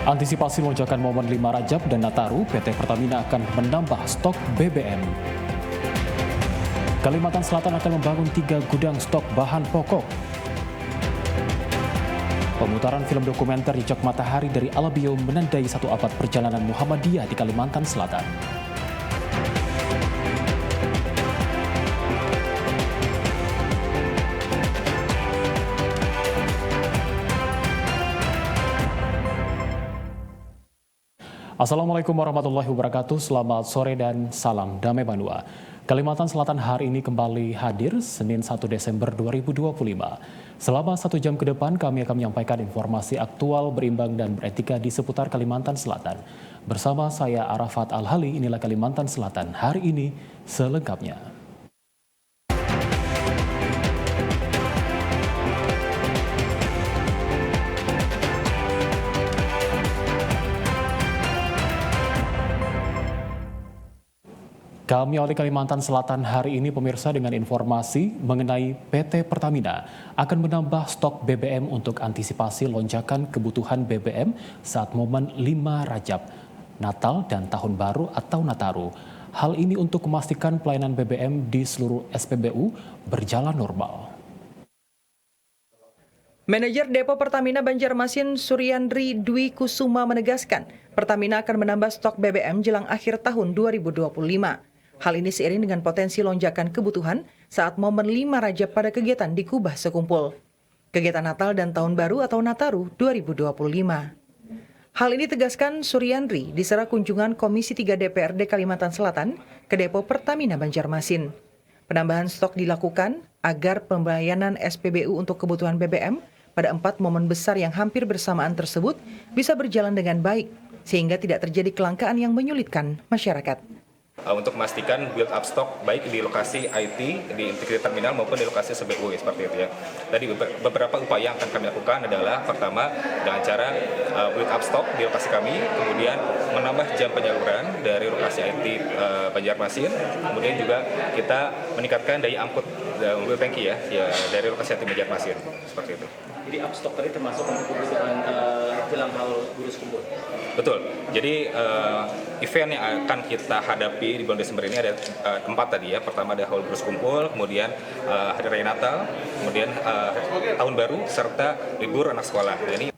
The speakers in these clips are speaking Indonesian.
Antisipasi lonjakan momen 5 Rajab dan Nataru, PT Pertamina akan menambah stok BBM. Kalimantan Selatan akan membangun 3 gudang stok bahan pokok. Pemutaran film dokumenter Jejak Matahari dari Alabio menandai 1 abad perjalanan Muhammadiyah di Kalimantan Selatan. Assalamualaikum warahmatullahi wabarakatuh, selamat sore dan salam damai Banua. Kalimantan Selatan hari ini kembali hadir Senin 1 Desember 2025. Selama 1 jam ke depan kami akan menyampaikan informasi aktual, berimbang dan beretika di seputar Kalimantan Selatan. Bersama saya Arafat Al-Hali, inilah Kalimantan Selatan hari ini selengkapnya. Kami awali Kalimantan Selatan hari ini pemirsa dengan informasi mengenai PT Pertamina akan menambah stok BBM untuk antisipasi lonjakan kebutuhan BBM saat momen 5 Rajab, Natal dan Tahun Baru atau Nataru. Hal ini untuk memastikan pelayanan BBM di seluruh SPBU berjalan normal. Manajer Depo Pertamina Banjarmasin Suryandri Dwi Kusuma menegaskan, Pertamina akan menambah stok BBM jelang akhir tahun 2025. Hal ini seiring dengan potensi lonjakan kebutuhan saat momen 5 Rajab pada kegiatan di Kubah Sekumpul. Kegiatan Natal dan Tahun Baru atau Nataru 2025. Hal ini tegaskan Suryandri diserah kunjungan Komisi 3 DPRD Kalimantan Selatan ke Depo Pertamina Banjarmasin. Penambahan stok dilakukan agar pelayanan SPBU untuk kebutuhan BBM pada 4 momen besar yang hampir bersamaan tersebut bisa berjalan dengan baik, sehingga tidak terjadi kelangkaan yang menyulitkan masyarakat. Untuk memastikan build up stock baik di lokasi IT, di integrated terminal maupun di lokasi SPBU seperti itu ya. Tadi beberapa upaya yang akan kami lakukan adalah pertama dengan cara build up stock di lokasi kami, kemudian menambah jam penyaluran dari lokasi IT Banjarmasin, kemudian juga kita meningkatkan daya angkut mobil tangki ya dari lokasi IT Banjarmasin seperti itu. Jadi up stock tadi termasuk untuk kebutuhan jelang hal Gurus Kumpul. Betul. Jadi event yang akan kita hadapi di bulan Desember ini ada 4 tadi ya. Pertama ada Haul Gurus Kumpul, kemudian Hari Raya Natal, kemudian Tahun Baru serta libur anak sekolah. Jadi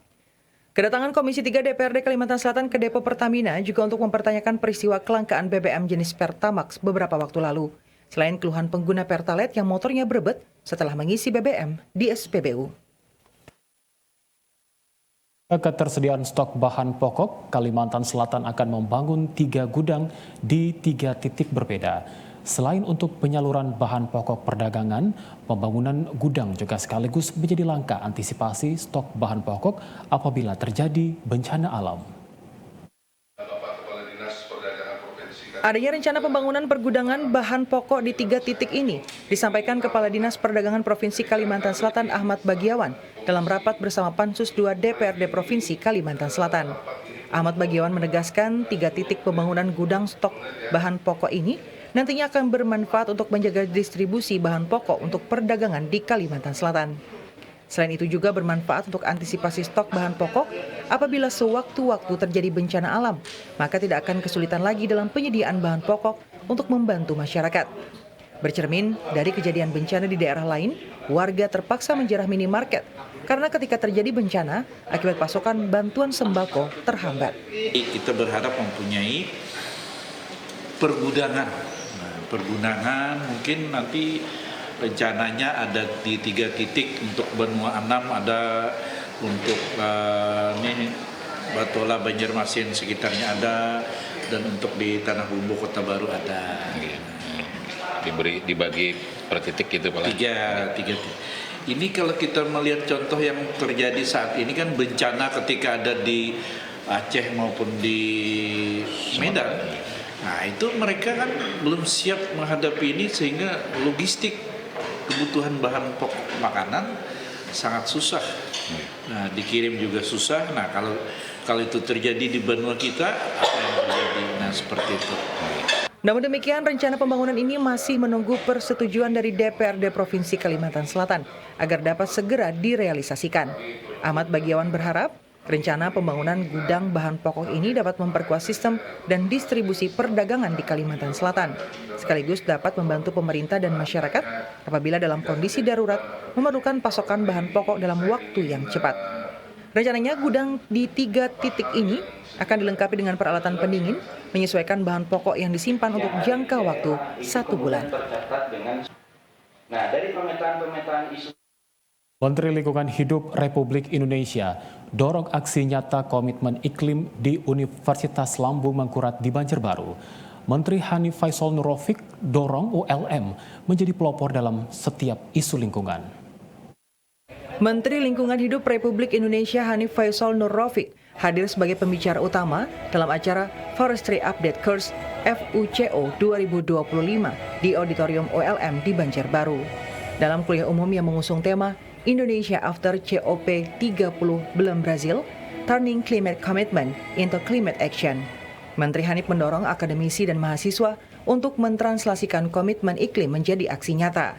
kedatangan Komisi 3 DPRD Kalimantan Selatan ke Depo Pertamina juga untuk mempertanyakan peristiwa kelangkaan BBM jenis Pertamax beberapa waktu lalu. Selain keluhan pengguna Pertalite yang motornya berebet setelah mengisi BBM di SPBU. Ketersediaan stok bahan pokok, Kalimantan Selatan akan membangun 3 gudang di 3 titik berbeda. Selain untuk penyaluran bahan pokok perdagangan, pembangunan gudang juga sekaligus menjadi langkah antisipasi stok bahan pokok apabila terjadi bencana alam. Adanya rencana pembangunan pergudangan bahan pokok di 3 titik ini disampaikan Kepala Dinas Perdagangan Provinsi Kalimantan Selatan Ahmad Bagiawan dalam rapat bersama Pansus 2 DPRD Provinsi Kalimantan Selatan. Ahmad Bagiawan menegaskan 3 titik pembangunan gudang stok bahan pokok ini nantinya akan bermanfaat untuk menjaga distribusi bahan pokok untuk perdagangan di Kalimantan Selatan. Selain itu juga bermanfaat untuk antisipasi stok bahan pokok apabila sewaktu-waktu terjadi bencana alam, maka tidak akan kesulitan lagi dalam penyediaan bahan pokok untuk membantu masyarakat. Bercermin dari kejadian bencana di daerah lain, warga terpaksa menjarah minimarket karena ketika terjadi bencana, akibat pasokan bantuan sembako terhambat. Kita berharap mempunyai pergudangan. Pergudangan mungkin nanti rencananya ada di 3 titik untuk Benua 6, ada untuk Batola Banjarmasin sekitarnya ada, dan untuk di Tanah Bumbu Kota Baru ada. Dibagi per titik gitu Pak? 3 titik. Ini kalau kita melihat contoh yang terjadi saat ini kan bencana ketika ada di Aceh maupun di Medan. Nah itu mereka kan belum siap menghadapi ini sehingga logistik kebutuhan bahan pokok makanan sangat susah. Nah, dikirim juga susah. Nah, kalau itu terjadi di benua kita, apa yang terjadi? Nah, seperti itu. Namun demikian, rencana pembangunan ini masih menunggu persetujuan dari DPRD Provinsi Kalimantan Selatan agar dapat segera direalisasikan. Ahmad Bagiawan berharap Rencana pembangunan gudang bahan pokok ini dapat memperkuat sistem dan distribusi perdagangan di Kalimantan Selatan, sekaligus dapat membantu pemerintah dan masyarakat apabila dalam kondisi darurat memerlukan pasokan bahan pokok dalam waktu yang cepat. Rencananya gudang di 3 titik ini akan dilengkapi dengan peralatan pendingin, menyesuaikan bahan pokok yang disimpan untuk jangka waktu 1 bulan. Nah, dari pemetaan isu Menteri Lingkungan Hidup Republik Indonesia dorong aksi nyata komitmen iklim di Universitas Lambung Mangkurat di Banjarbaru. Menteri Hanif Faisal Nurrofik dorong ULM menjadi pelopor dalam setiap isu lingkungan. Menteri Lingkungan Hidup Republik Indonesia Hanif Faisal Nurrofik hadir sebagai pembicara utama dalam acara Forestry Update Course FUCO 2025 di Auditorium ULM di Banjarbaru. Dalam kuliah umum yang mengusung tema Indonesia After COP30 Belum Brazil, Turning Climate Commitment into Climate Action. Menteri Hanif mendorong akademisi dan mahasiswa untuk mentranslasikan komitmen iklim menjadi aksi nyata.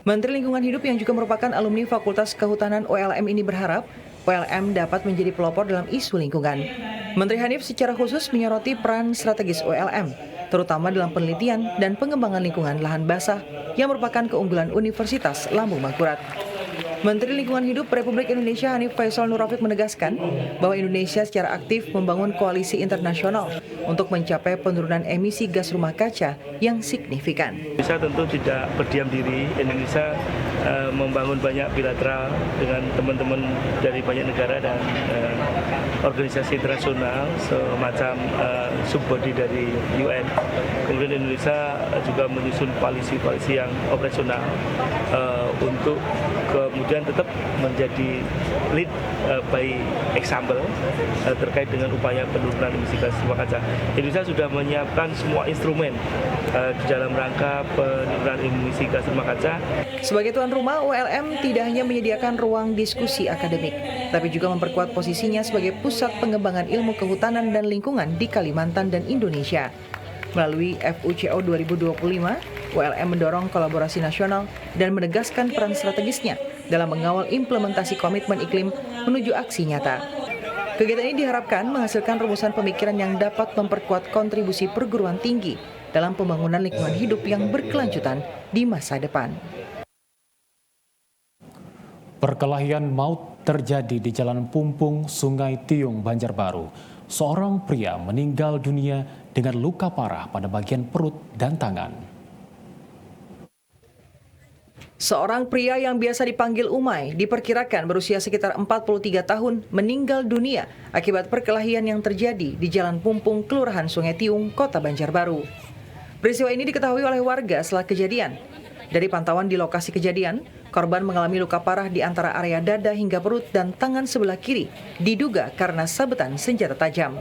Menteri Lingkungan Hidup yang juga merupakan alumni Fakultas Kehutanan ULM ini berharap ULM dapat menjadi pelopor dalam isu lingkungan. Menteri Hanif secara khusus menyoroti peran strategis ULM, terutama dalam penelitian dan pengembangan lingkungan lahan basah yang merupakan keunggulan Universitas Lambung Mangkurat. Menteri Lingkungan Hidup Republik Indonesia Hanif Faisal Nurrofik menegaskan bahwa Indonesia secara aktif membangun koalisi internasional untuk mencapai penurunan emisi gas rumah kaca yang signifikan. Indonesia tentu tidak berdiam diri. Indonesia membangun banyak bilateral dengan teman-teman dari banyak negara dan organisasi internasional semacam subbody dari UN. Kemudian Indonesia juga menyusun koalisi-koalisi yang operasional untuk kemudian tetap menjadi lead by example terkait dengan upaya penurunan emisi gas rumah kaca. Indonesia sudah menyiapkan semua instrumen di dalam rangka penurunan emisi gas rumah kaca. Sebagai tuan rumah, ULM tidak hanya menyediakan ruang diskusi akademik, tapi juga memperkuat posisinya sebagai pusat pengembangan ilmu kehutanan dan lingkungan di Kalimantan dan Indonesia. Melalui FUCO 2025, ULM mendorong kolaborasi nasional dan menegaskan peran strategisnya dalam mengawal implementasi komitmen iklim menuju aksi nyata. Kegiatan ini diharapkan menghasilkan rumusan pemikiran yang dapat memperkuat kontribusi perguruan tinggi dalam pembangunan lingkungan hidup yang berkelanjutan di masa depan. Perkelahian maut terjadi di Jalan Pumpung, Sungai Tiung, Banjarbaru. Seorang pria meninggal dunia dengan luka parah pada bagian perut dan tangan. Seorang pria yang biasa dipanggil Umay diperkirakan berusia sekitar 43 tahun meninggal dunia akibat perkelahian yang terjadi di Jalan Pumpung, Kelurahan Sungai Tiung, Kota Banjarbaru. Peristiwa ini diketahui oleh warga setelah kejadian. Dari pantauan di lokasi kejadian, korban mengalami luka parah di antara area dada hingga perut dan tangan sebelah kiri, diduga karena sabetan senjata tajam.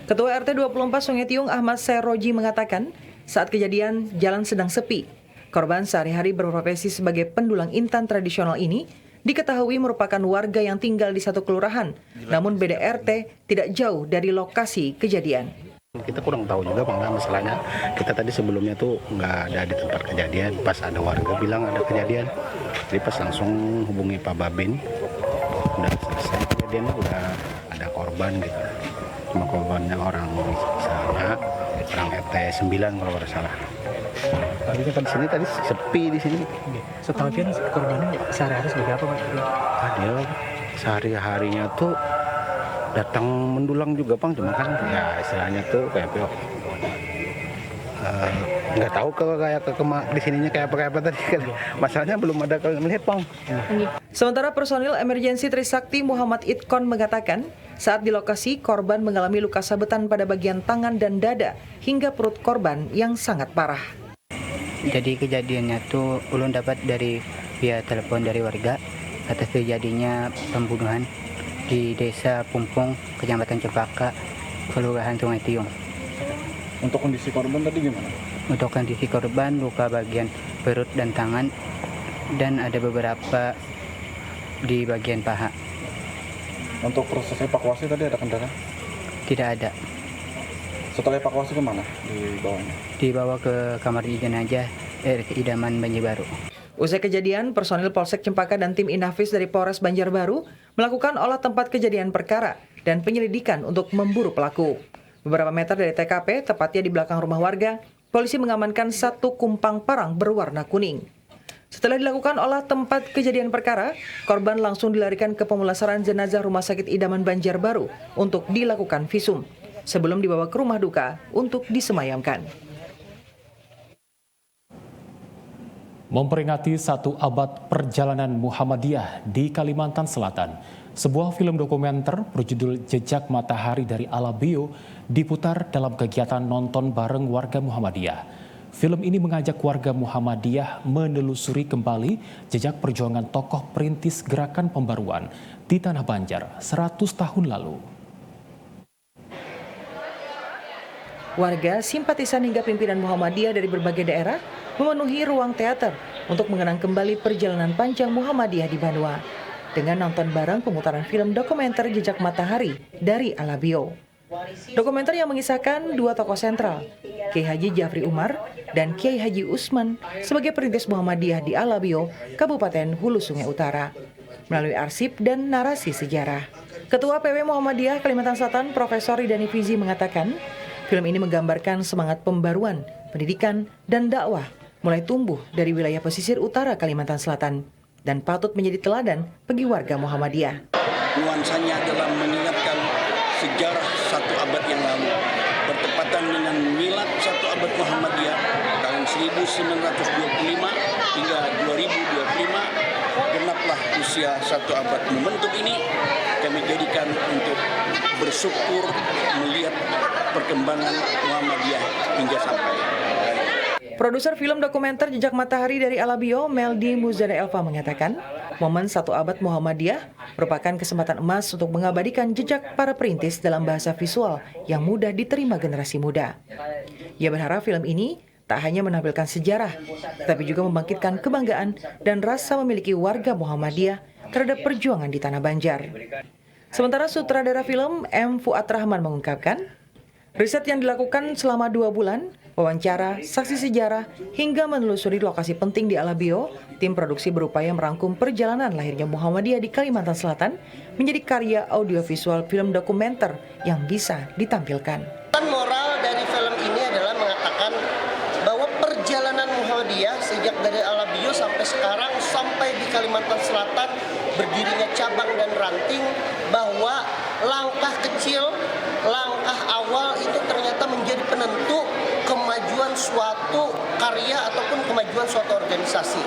Ketua RT 24 Sungai Tiung Ahmad Seroji mengatakan, saat kejadian jalan sedang sepi. Korban sehari-hari berprofesi sebagai pendulang intan tradisional ini diketahui merupakan warga yang tinggal di satu kelurahan, namun beda RT tidak jauh dari lokasi kejadian. Kita kurang tahu juga bang masalahnya. Kita tadi sebelumnya tuh nggak ada di tempat kejadian. Pas ada warga bilang ada kejadian, jadi pas langsung hubungi Pak Babin. Udah selesai kejadiannya, udah ada korban gitu. Cuma korbannya orang sana, orang RT 9 kalau nggak salah. Tadi kan di sini tadi sepi di sini. Setahunya korbannya sehari-hari sebagai apa Pak? Dia sehari-harinya tuh datang mendulang juga bang, cuma kan ya istilahnya tuh kayak nggak tahu kayak di sininya kayak apa tadi kan. Masalahnya belum ada kalau melihat bang. Sementara personil emergensi Trisakti Muhammad Itkon mengatakan saat di lokasi korban mengalami luka sabetan pada bagian tangan dan dada hingga perut korban yang sangat parah. Jadi kejadiannya tuh ulun dapat dari via telepon dari warga atas terjadinya pembunuhan di Desa Pumpung, Kecamatan Cempaka, Kelurahan Sungai Tiung. Untuk kondisi korban tadi gimana? Untuk kondisi korban luka bagian perut dan tangan dan ada beberapa di bagian paha. Untuk proses evakuasi tadi ada kendala? Tidak ada. Setelah evakuasi kemana dibawanya? Dibawa ke kamar jenazah Idaman Banjarbaru. Usai kejadian, personil Polsek Cempaka dan tim Inafis dari Polres Banjarbaru melakukan olah tempat kejadian perkara dan penyelidikan untuk memburu pelaku. Beberapa meter dari TKP, tepatnya di belakang rumah warga, polisi mengamankan satu kumpang parang berwarna kuning. Setelah dilakukan olah tempat kejadian perkara, korban langsung dilarikan ke pemulasaran jenazah Rumah Sakit Idaman Banjarbaru untuk dilakukan visum, sebelum dibawa ke rumah duka untuk disemayamkan. Memperingati 1 abad perjalanan Muhammadiyah di Kalimantan Selatan, sebuah film dokumenter berjudul Jejak Matahari dari Alabio diputar dalam kegiatan nonton bareng warga Muhammadiyah. Film ini mengajak warga Muhammadiyah menelusuri kembali jejak perjuangan tokoh perintis gerakan pembaruan di Tanah Banjar 100 tahun lalu. Warga, simpatisan hingga pimpinan Muhammadiyah dari berbagai daerah memenuhi ruang teater untuk mengenang kembali perjalanan panjang Muhammadiyah di Banua dengan nonton bareng pemutaran film dokumenter Jejak Matahari dari Alabio. Dokumenter yang mengisahkan dua tokoh sentral, Kiai Haji Jafri Umar dan Kiai Haji Usman sebagai perintis Muhammadiyah di Alabio, Kabupaten Hulu Sungai Utara, melalui arsip dan narasi sejarah. Ketua PW Muhammadiyah Kalimantan Selatan, Profesor Ridani Fizi mengatakan, film ini menggambarkan semangat pembaruan, pendidikan, dan dakwah mulai tumbuh dari wilayah pesisir utara Kalimantan Selatan dan patut menjadi teladan bagi warga Muhammadiyah. Nuansanya adalah mengingatkan sejarah 1 abad yang lalu, bertepatan dengan milad 1 abad Muhammadiyah tahun 1925 hingga 2025, genaplah usia 1 abad. Momentum ini kami jadikan untuk bersyukur melihat perkembangan Muhammadiyah hingga sampai. Produser film dokumenter Jejak Matahari dari Alabio, Meldi Muzada Elva mengatakan, momen 1 abad Muhammadiyah merupakan kesempatan emas untuk mengabadikan jejak para perintis dalam bahasa visual yang mudah diterima generasi muda. Ia berharap film ini tak hanya menampilkan sejarah, tetapi juga membangkitkan kebanggaan dan rasa memiliki warga Muhammadiyah terhadap perjuangan di Tanah Banjar. Sementara sutradara film M. Fuad Rahman mengungkapkan, riset yang dilakukan selama 2 bulan, wawancara, saksi sejarah, hingga menelusuri lokasi penting di Alabio, tim produksi berupaya merangkum perjalanan lahirnya Muhammadiyah di Kalimantan Selatan menjadi karya audiovisual film dokumenter yang bisa ditampilkan. Moral dari film ini adalah mengatakan bahwa perjalanan Muhammadiyah sejak dari Alabio sampai sekarang, sampai di Kalimantan Selatan, berdirinya cabang dan ranting, bahwa langkah kecil, langkah awal itu ternyata menjadi penentu kemajuan suatu karya ataupun kemajuan suatu organisasi.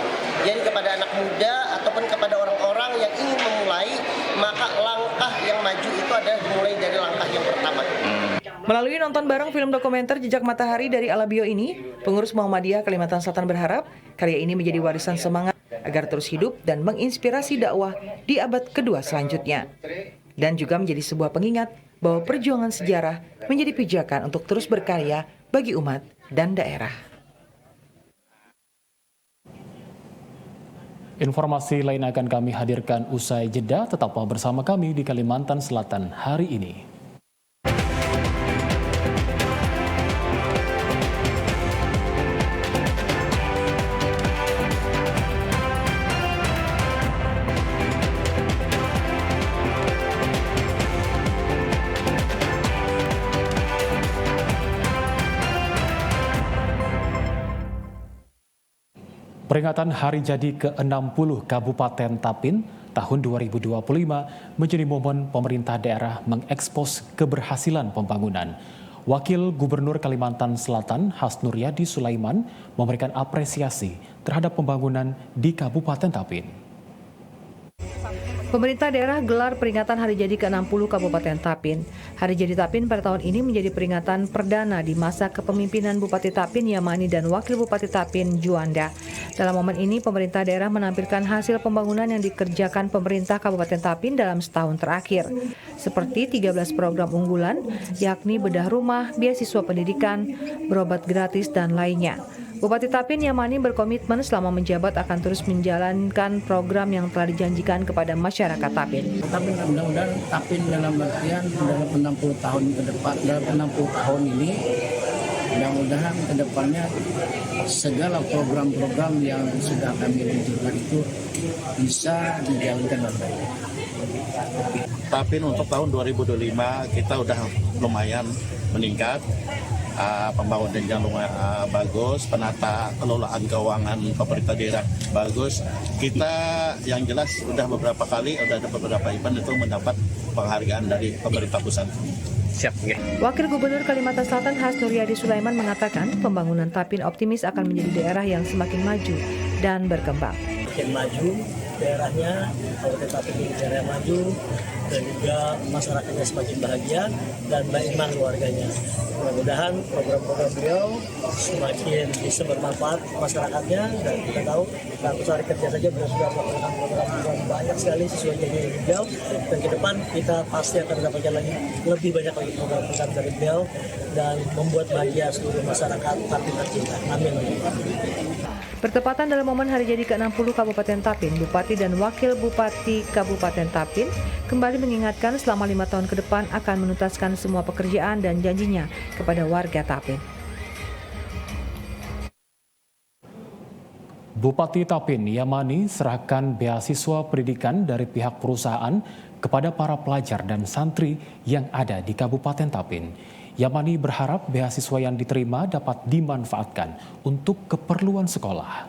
Jadi kepada anak muda ataupun kepada orang-orang yang ingin memulai, maka langkah yang maju itu adalah dimulai dari langkah yang pertama. Melalui nonton bareng film dokumenter Jejak Matahari dari Alabio ini, pengurus Muhammadiyah Kalimantan Selatan berharap karya ini menjadi warisan semangat agar terus hidup dan menginspirasi dakwah di abad kedua selanjutnya. Dan juga menjadi sebuah pengingat bahwa perjuangan sejarah menjadi pijakan untuk terus berkarya bagi umat dan daerah. Informasi lain akan kami hadirkan usai jeda. Tetaplah bersama kami di Kalimantan Selatan hari ini. Peringatan Hari Jadi ke-60 Kabupaten Tapin tahun 2025 menjadi momen pemerintah daerah mengekspos keberhasilan pembangunan. Wakil Gubernur Kalimantan Selatan Hasnuryadi Sulaiman memberikan apresiasi terhadap pembangunan di Kabupaten Tapin. Pemerintah daerah gelar peringatan Hari Jadi ke-60 Kabupaten Tapin. Hari Jadi Tapin pada tahun ini menjadi peringatan perdana di masa kepemimpinan Bupati Tapin Yamani dan Wakil Bupati Tapin Juanda. Dalam momen ini, pemerintah daerah menampilkan hasil pembangunan yang dikerjakan pemerintah Kabupaten Tapin dalam setahun terakhir. Seperti 13 program unggulan, yakni bedah rumah, beasiswa pendidikan, berobat gratis, dan lainnya. Bupati Tapin Yamani berkomitmen selama menjabat akan terus menjalankan program yang telah dijanjikan kepada masyarakat Tapin. Tapi mudah-mudahan Tapin dalam artian dalam 60 tahun ke depan, dalam 60 tahun ini, mudah-mudahan ke depannya segala program-program yang sudah kami luncurkan itu bisa dijalankan dengan baik. Tapi untuk tahun 2025 kita udah lumayan meningkat. Pembangunan jalan bagus, penata kelolaan keuangan pemerintah daerah bagus. Kita yang jelas udah beberapa kali, udah ada beberapa event itu mendapat penghargaan dari pemerintah pusat. Siap, ya. Wakil Gubernur Kalimantan Selatan Hasnuryadi Sulaiman mengatakan pembangunan Tapin optimis akan menjadi daerah yang semakin maju dan berkembang. Makin maju daerahnya, Kabupaten Tapin menjadi daerah yang maju, dan juga masyarakatnya semakin bahagia dan baik iman keluarganya. Mudah-mudahan program-program beliau semakin bisa bermanfaat masyarakatnya, dan kita tahu dalam sehari kerja saja beliau sudah melakukan program-program banyak sekali sesuai janji beliau, dan ke depan kita pasti akan mendapatkan lagi lebih banyak lagi program-program dari beliau dan membuat bahagia seluruh masyarakat Tapin tercinta. Amin. Bertepatan dalam momen hari jadi ke-60 Kabupaten Tapin, Bupati dan Wakil Bupati Kabupaten Tapin kembali mengingatkan selama 5 tahun ke depan akan menuntaskan semua pekerjaan dan janjinya kepada warga Tapin. Bupati Tapin Yamani serahkan beasiswa pendidikan dari pihak perusahaan kepada para pelajar dan santri yang ada di Kabupaten Tapin. Yamani berharap beasiswa yang diterima dapat dimanfaatkan untuk keperluan sekolah.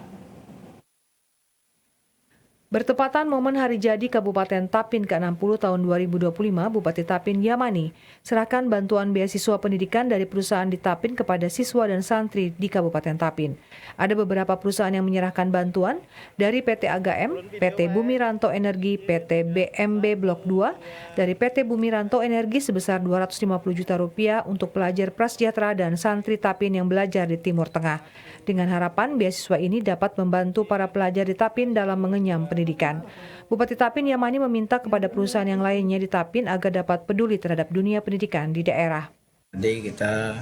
Bertepatan momen hari jadi Kabupaten Tapin ke-60 tahun 2025, Bupati Tapin Yamani serahkan bantuan beasiswa pendidikan dari perusahaan di Tapin kepada siswa dan santri di Kabupaten Tapin. Ada beberapa perusahaan yang menyerahkan bantuan dari PT AGM, PT Bumi Ranto Energi, PT BMB Blok 2, dari PT Bumi Ranto Energi sebesar Rp250 juta untuk pelajar prasejahtera dan santri Tapin yang belajar di Timur Tengah. Dengan harapan beasiswa ini dapat membantu para pelajar di Tapin dalam mengenyam pendidikan. Bupati Tapin Yamani meminta kepada perusahaan yang lainnya di Tapin agar dapat peduli terhadap dunia pendidikan di daerah. Jadi kita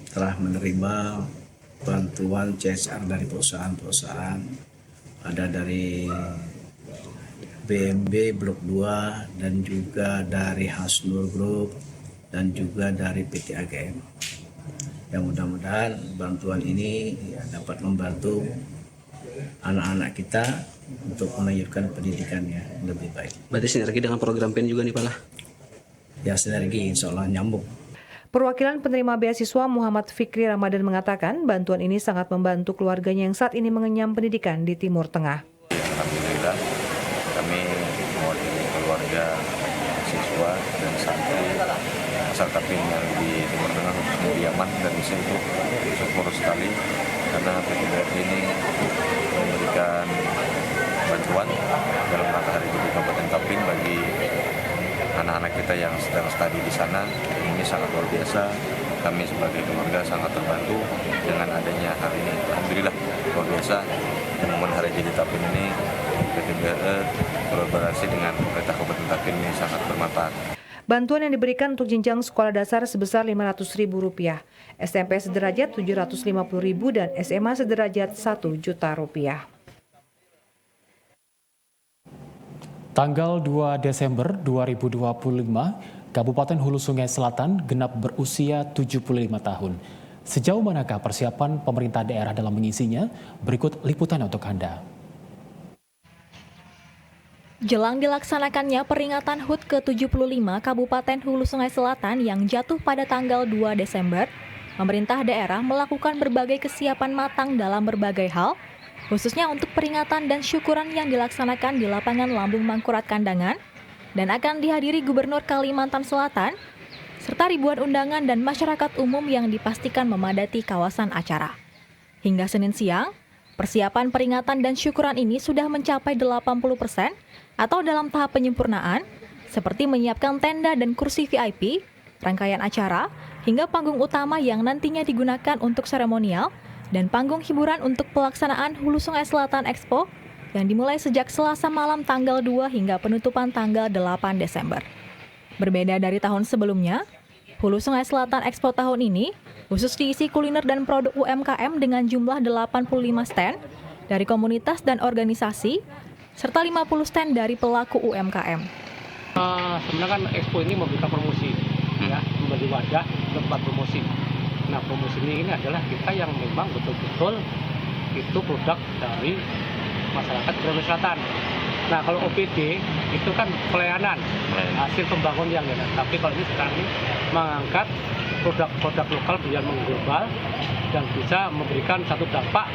telah menerima bantuan CSR dari perusahaan-perusahaan. Ada dari BMB Blok 2 dan juga dari Hasnur Group dan juga dari PT AGM. Yang mudah-mudahan bantuan ini dapat membantu anak-anak kita untuk melanjutkan pendidikannya lebih baik. Berarti sinergi dengan program PEN juga nih Pak lah? Ya sinergi, insya Allah nyambung. Perwakilan penerima beasiswa Muhammad Fikri Ramadan mengatakan bantuan ini sangat membantu keluarganya yang saat ini mengenyam pendidikan di Timur Tengah. Alhamdulillah kami mewakili keluarga siswa dan santri asal Tapin yang di Timur Tengah khususnya di Yaman dan Indonesia itu syukur sekali karena PT BRI ini memberikan bantuan dalam rangka hari jadi Kabupaten Tapin bagi anak-anak kita yang sedang studi di sana. Ini sangat luar biasa. Kami sebagai keluarga sangat terbantu dengan adanya hal ini. Alhamdulillah luar biasa. Momen hari jadi Tapin ini PT BRI kolaborasi dengan pemerintah Kabupaten Tapin ini sangat bermanfaat. Bantuan yang diberikan untuk jenjang sekolah dasar sebesar Rp500.000, SMP sederajat Rp750.000 dan SMA sederajat Rp1 juta. Tanggal 2 Desember 2025, Kabupaten Hulu Sungai Selatan genap berusia 75 tahun. Sejauh manakah persiapan pemerintah daerah dalam mengisinya? Berikut liputan untuk Anda. Jelang dilaksanakannya peringatan HUT ke-75 Kabupaten Hulu Sungai Selatan yang jatuh pada tanggal 2 Desember, pemerintah daerah melakukan berbagai kesiapan matang dalam berbagai hal, khususnya untuk peringatan dan syukuran yang dilaksanakan di lapangan Lambung Mangkurat Kandangan, dan akan dihadiri Gubernur Kalimantan Selatan, serta ribuan undangan dan masyarakat umum yang dipastikan memadati kawasan acara. Hingga Senin siang, persiapan peringatan dan syukuran ini sudah mencapai 80%, atau dalam tahap penyempurnaan, seperti menyiapkan tenda dan kursi VIP, rangkaian acara, hingga panggung utama yang nantinya digunakan untuk seremonial, dan panggung hiburan untuk pelaksanaan Hulu Sungai Selatan Expo yang dimulai sejak Selasa malam tanggal 2 hingga penutupan tanggal 8 Desember. Berbeda dari tahun sebelumnya, Hulu Sungai Selatan Expo tahun ini khusus diisi kuliner dan produk UMKM dengan jumlah 85 stand dari komunitas dan organisasi, serta 50 stand dari pelaku UMKM. Sebenarnya kan Expo ini memberikan promosi, ya, memberi wadah tempat promosi. Nah, promosi ini adalah kita yang memang betul-betul itu produk dari masyarakat Sulawesi Selatan. Nah kalau OPD itu kan pelayanan, hasil pembangunan yang ada. Tapi kalau ini sekarang ini mengangkat produk-produk lokal biar mengglobal dan bisa memberikan satu dampak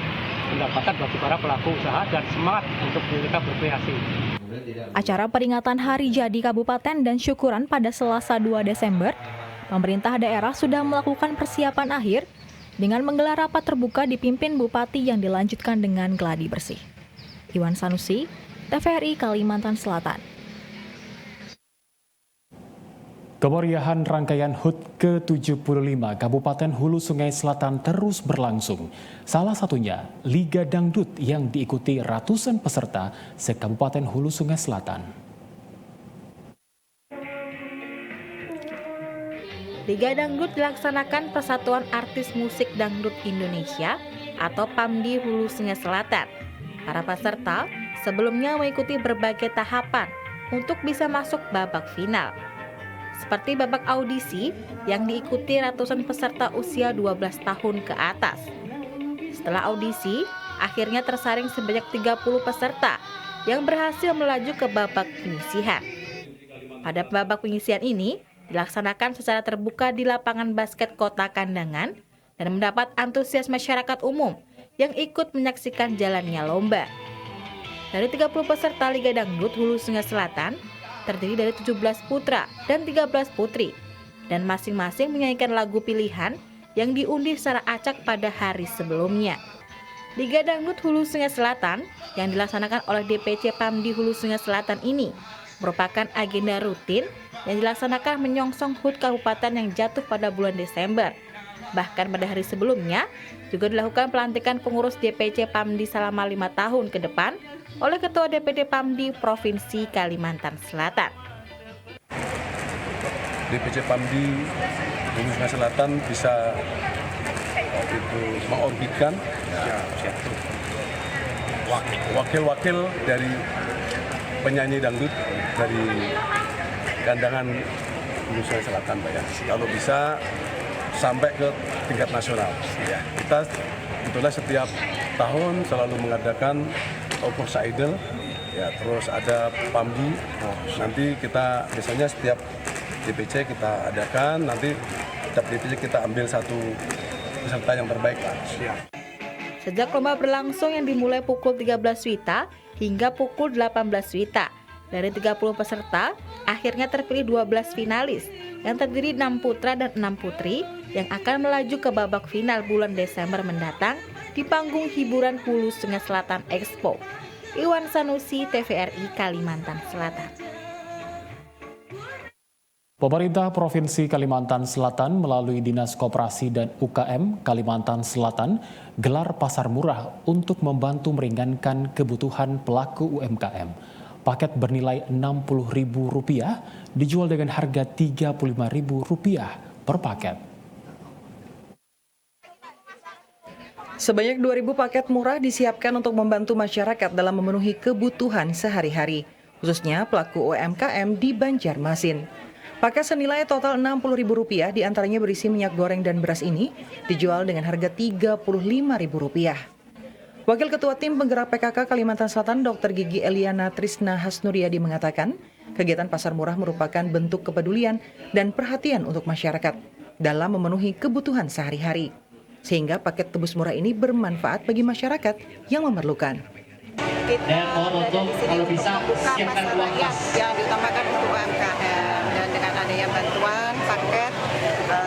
pendapatan bagi para pelaku usaha dan semangat untuk mereka berkreasi. Acara peringatan Hari Jadi Kabupaten dan Syukuran pada Selasa 2 Desember, pemerintah daerah sudah melakukan persiapan akhir dengan menggelar rapat terbuka dipimpin Bupati yang dilanjutkan dengan gladi bersih. Iwan Sanusi, TVRI Kalimantan Selatan. Kemeriahan rangkaian HUT ke-75 Kabupaten Hulu Sungai Selatan terus berlangsung. Salah satunya Liga Dangdut yang diikuti ratusan peserta se-Kabupaten Hulu Sungai Selatan. Liga Dangdut dilaksanakan Persatuan Artis Musik Dangdut Indonesia atau PAMDI Hulu Sungai Selatan. Para peserta sebelumnya mengikuti berbagai tahapan untuk bisa masuk babak final. Seperti babak audisi yang diikuti ratusan peserta usia 12 tahun ke atas. Setelah audisi, akhirnya tersaring sebanyak 30 peserta yang berhasil melaju ke babak penyisihan. Pada babak penyisihan ini, dilaksanakan secara terbuka di lapangan basket Kota Kandangan dan mendapat antusias masyarakat umum yang ikut menyaksikan jalannya lomba. Dari 30 peserta Liga Dangdut Hulu Sungai Selatan, terdiri dari 17 putra dan 13 putri, dan masing-masing menyanyikan lagu pilihan yang diundi secara acak pada hari sebelumnya. Liga Dangdut Hulu Sungai Selatan yang dilaksanakan oleh DPC PAMDI Hulu Sungai Selatan ini merupakan agenda rutin yang dilaksanakan menyongsong HUT Kabupaten yang jatuh pada bulan Desember. Bahkan pada hari sebelumnya juga dilakukan pelantikan pengurus DPC PAMDI selama 5 tahun ke depan oleh Ketua DPD PAMDI Provinsi Kalimantan Selatan. DPC PAMDI Hulu Sungai Selatan bisa mengorbitkan wakil-wakil dari penyanyi dangdut dari Kandangan Hulu Sungai Selatan, Pak ya. Kalau bisa sampai ke tingkat nasional. Ya, kita sebetulnya setiap tahun selalu mengadakan Okursa Idol, ya, terus ada PAMDI. Nanti kita biasanya setiap DPC kita adakan, nanti setiap DPC kita ambil satu peserta yang terbaik, Pak. Sejak lomba berlangsung yang dimulai pukul 13 WITA hingga pukul 18 WITA, dari 30 peserta, akhirnya terpilih 12 finalis yang terdiri 6 putra dan 6 putri yang akan melaju ke babak final bulan Desember mendatang di panggung hiburan Hulu Sungai Selatan Expo. Iwan Sanusi, TVRI Kalimantan Selatan. Pemerintah Provinsi Kalimantan Selatan melalui Dinas Koperasi dan UKM Kalimantan Selatan gelar pasar murah untuk membantu meringankan kebutuhan pelaku UMKM. Paket bernilai Rp60.000 dijual dengan harga Rp35.000 per paket. Sebanyak 2.000 paket murah disiapkan untuk membantu masyarakat dalam memenuhi kebutuhan sehari-hari, khususnya pelaku UMKM di Banjarmasin. Paket senilai total Rp60.000 diantaranya berisi minyak goreng dan beras ini dijual dengan harga Rp35.000. Wakil Ketua Tim Penggerak PKK Kalimantan Selatan Dr. Gigi Eliana Trisna Hasnuryadi mengatakan, kegiatan pasar murah merupakan bentuk kepedulian dan perhatian untuk masyarakat dalam memenuhi kebutuhan sehari-hari. Sehingga paket tebus murah ini bermanfaat bagi masyarakat yang memerlukan. Dan untuk kalau bisa siapkan uang kas yang diutamakan untuk UMKM, dan dengan adanya bantuan paket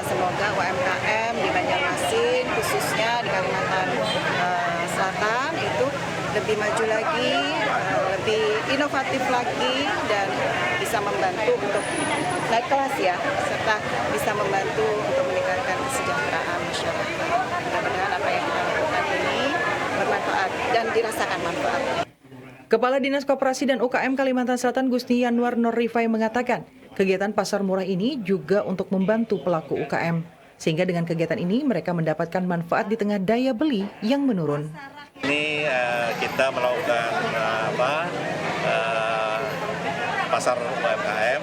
semoga UMKM di Banjarmasin khususnya di Kalimantan Selatan itu lebih maju lagi, lebih inovatif lagi, dan bisa membantu untuk naik kelas ya, serta bisa membantu untuk meningkatkan kesejahteraan masyarakat. Mudah-mudahan apa yang kita lakukan ini bermanfaat dan dirasakan manfaatnya. Kepala Dinas Koperasi dan UKM Kalimantan Selatan Gusti Yanwar Norrifai mengatakan, kegiatan pasar murah ini juga untuk membantu pelaku UKM. Sehingga dengan kegiatan ini mereka mendapatkan manfaat di tengah daya beli yang menurun. Ini kita melakukan pasar UMKM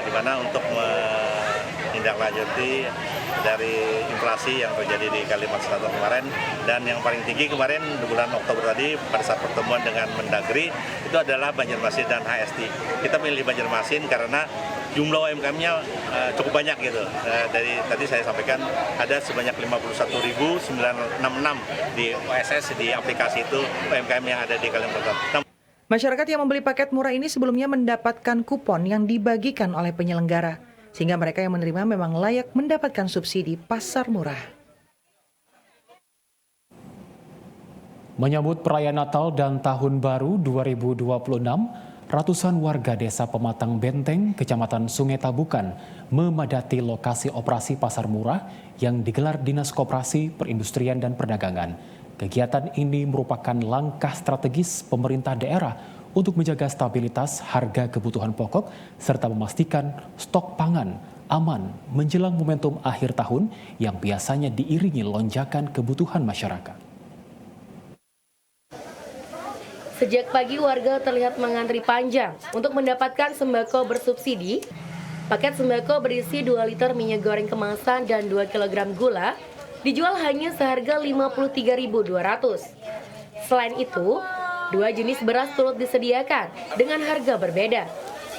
di mana untuk menindaklanjuti dari inflasi yang terjadi di Kalimantan Selatan kemarin. Dan yang paling tinggi kemarin di bulan Oktober tadi pada saat pertemuan dengan Mendagri itu adalah Banjarmasin dan HST. Kita milih Banjarmasin karena jumlah UMKM-nya cukup banyak gitu. Dari tadi saya sampaikan ada sebanyak 51.966 di OSS di aplikasi itu UMKM yang ada di Kalimantan. Masyarakat yang membeli paket murah ini sebelumnya mendapatkan kupon yang dibagikan oleh penyelenggara, sehingga mereka yang menerima memang layak mendapatkan subsidi pasar murah. Menyambut perayaan Natal dan Tahun Baru 2026, ratusan warga desa Pematang Benteng, Kecamatan Sungai Tabukan, memadati lokasi operasi pasar murah yang digelar Dinas Koperasi, Perindustrian dan Perdagangan. Kegiatan ini merupakan langkah strategis pemerintah daerah untuk menjaga stabilitas harga kebutuhan pokok serta memastikan stok pangan aman menjelang momentum akhir tahun yang biasanya diiringi lonjakan kebutuhan masyarakat. Sejak pagi warga terlihat mengantri panjang untuk mendapatkan sembako bersubsidi. Paket sembako berisi 2 liter minyak goreng kemasan dan 2 kg gula dijual hanya seharga Rp53.200. Selain itu, 2 jenis beras turut disediakan dengan harga berbeda,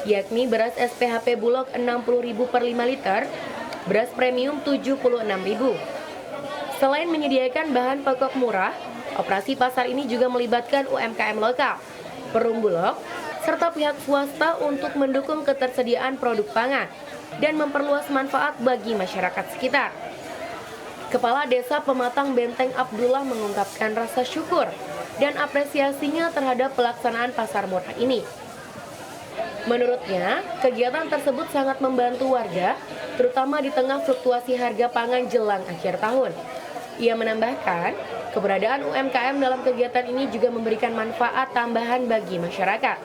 yakni beras SPHP Bulog Rp60.000 per 5 liter, beras premium Rp76.000. Selain menyediakan bahan pokok murah, operasi pasar ini juga melibatkan UMKM lokal, Perum Bulog, serta pihak swasta untuk mendukung ketersediaan produk pangan dan memperluas manfaat bagi masyarakat sekitar. Kepala Desa Pematang Benteng Abdullah mengungkapkan rasa syukur dan apresiasinya terhadap pelaksanaan pasar murah ini. Menurutnya, kegiatan tersebut sangat membantu warga, terutama di tengah fluktuasi harga pangan jelang akhir tahun. Ia menambahkan, keberadaan UMKM dalam kegiatan ini juga memberikan manfaat tambahan bagi masyarakat.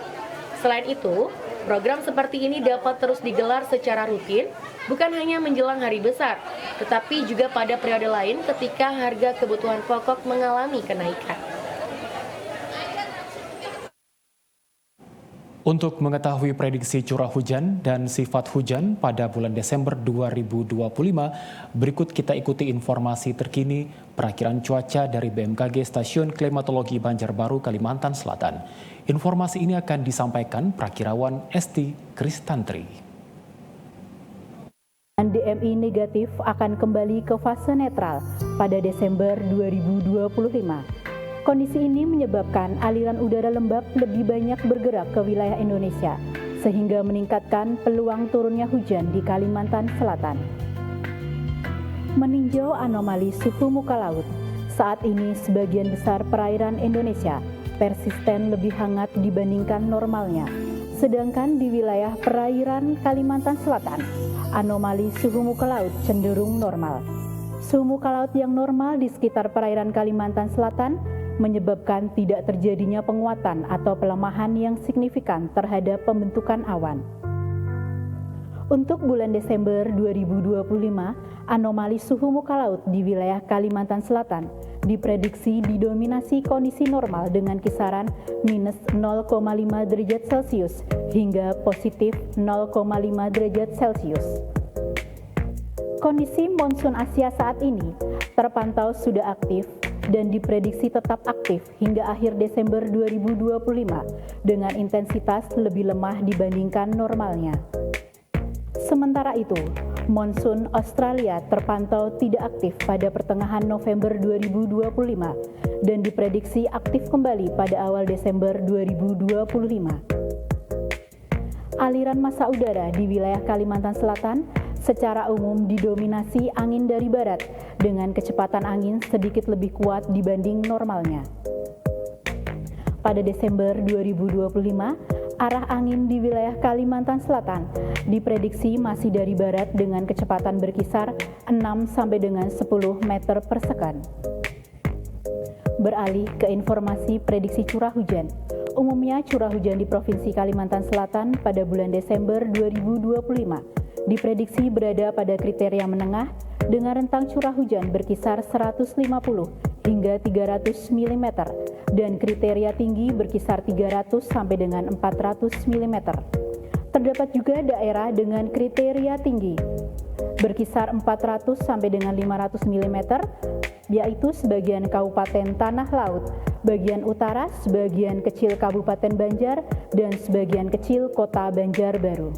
Selain itu, program seperti ini dapat terus digelar secara rutin, bukan hanya menjelang hari besar, tetapi juga pada periode lain ketika harga kebutuhan pokok mengalami kenaikan. Untuk mengetahui prediksi curah hujan dan sifat hujan pada bulan Desember 2025, berikut kita ikuti informasi terkini perakiraan cuaca dari BMKG Stasiun Klimatologi Banjarbaru, Kalimantan Selatan. Informasi ini akan disampaikan Prakirawan Esti Kristantri. DMI negatif akan kembali ke fase netral pada Desember 2025. Kondisi ini menyebabkan aliran udara lembab lebih banyak bergerak ke wilayah Indonesia, sehingga meningkatkan peluang turunnya hujan di Kalimantan Selatan. Meninjau anomali suhu muka laut, saat ini sebagian besar perairan Indonesia persisten lebih hangat dibandingkan normalnya, sedangkan di wilayah perairan Kalimantan Selatan, anomali suhu muka laut cenderung normal. Suhu muka laut yang normal di sekitar perairan Kalimantan Selatan menyebabkan tidak terjadinya penguatan atau pelemahan yang signifikan terhadap pembentukan awan. Untuk bulan Desember 2025, anomali suhu muka laut di wilayah Kalimantan Selatan diprediksi didominasi kondisi normal dengan kisaran minus 0,5 derajat Celcius hingga positif 0,5 derajat Celcius. Kondisi monsun Asia saat ini terpantau sudah aktif dan diprediksi tetap aktif hingga akhir Desember 2025 dengan intensitas lebih lemah dibandingkan normalnya. Sementara itu, monsun Australia terpantau tidak aktif pada pertengahan November 2025 dan diprediksi aktif kembali pada awal Desember 2025. Aliran massa udara di wilayah Kalimantan Selatan secara umum didominasi angin dari barat dengan kecepatan angin sedikit lebih kuat dibanding normalnya. Pada Desember 2025, arah angin di wilayah Kalimantan Selatan diprediksi masih dari barat dengan kecepatan berkisar 6 sampai dengan 10 meter per second. Beralih ke informasi prediksi curah hujan. Umumnya curah hujan di Provinsi Kalimantan Selatan pada bulan Desember 2025 diprediksi berada pada kriteria menengah dengan rentang curah hujan berkisar 150 hingga 300 mm dan kriteria tinggi berkisar 300 sampai dengan 400 mm. Terdapat juga daerah dengan kriteria tinggi. berkisar 400 sampai dengan 500 mm, yaitu sebagian Kabupaten Tanah Laut, bagian utara, sebagian kecil Kabupaten Banjar, dan sebagian kecil Kota Banjarbaru.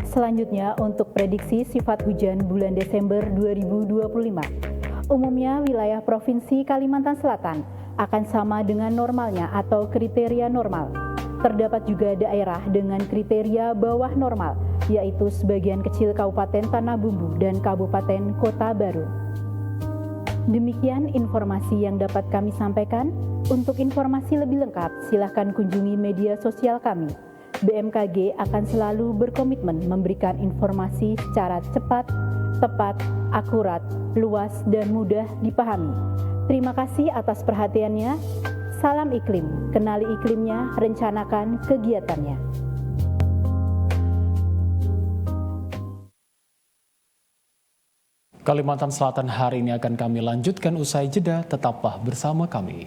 Selanjutnya, untuk prediksi sifat hujan bulan Desember 2025. Umumnya wilayah Provinsi Kalimantan Selatan akan sama dengan normalnya atau kriteria normal. Terdapat juga daerah dengan kriteria bawah normal, yaitu sebagian kecil Kabupaten Tanah Bumbu dan Kabupaten Kota Baru. Demikian informasi yang dapat kami sampaikan. Untuk informasi lebih lengkap, silakan kunjungi media sosial kami. BMKG akan selalu berkomitmen memberikan informasi secara cepat, tepat, akurat, luas, dan mudah dipahami. Terima kasih atas perhatiannya. Salam iklim, kenali iklimnya, rencanakan kegiatannya. Kalimantan Selatan hari ini akan kami lanjutkan usai jeda, tetaplah bersama kami.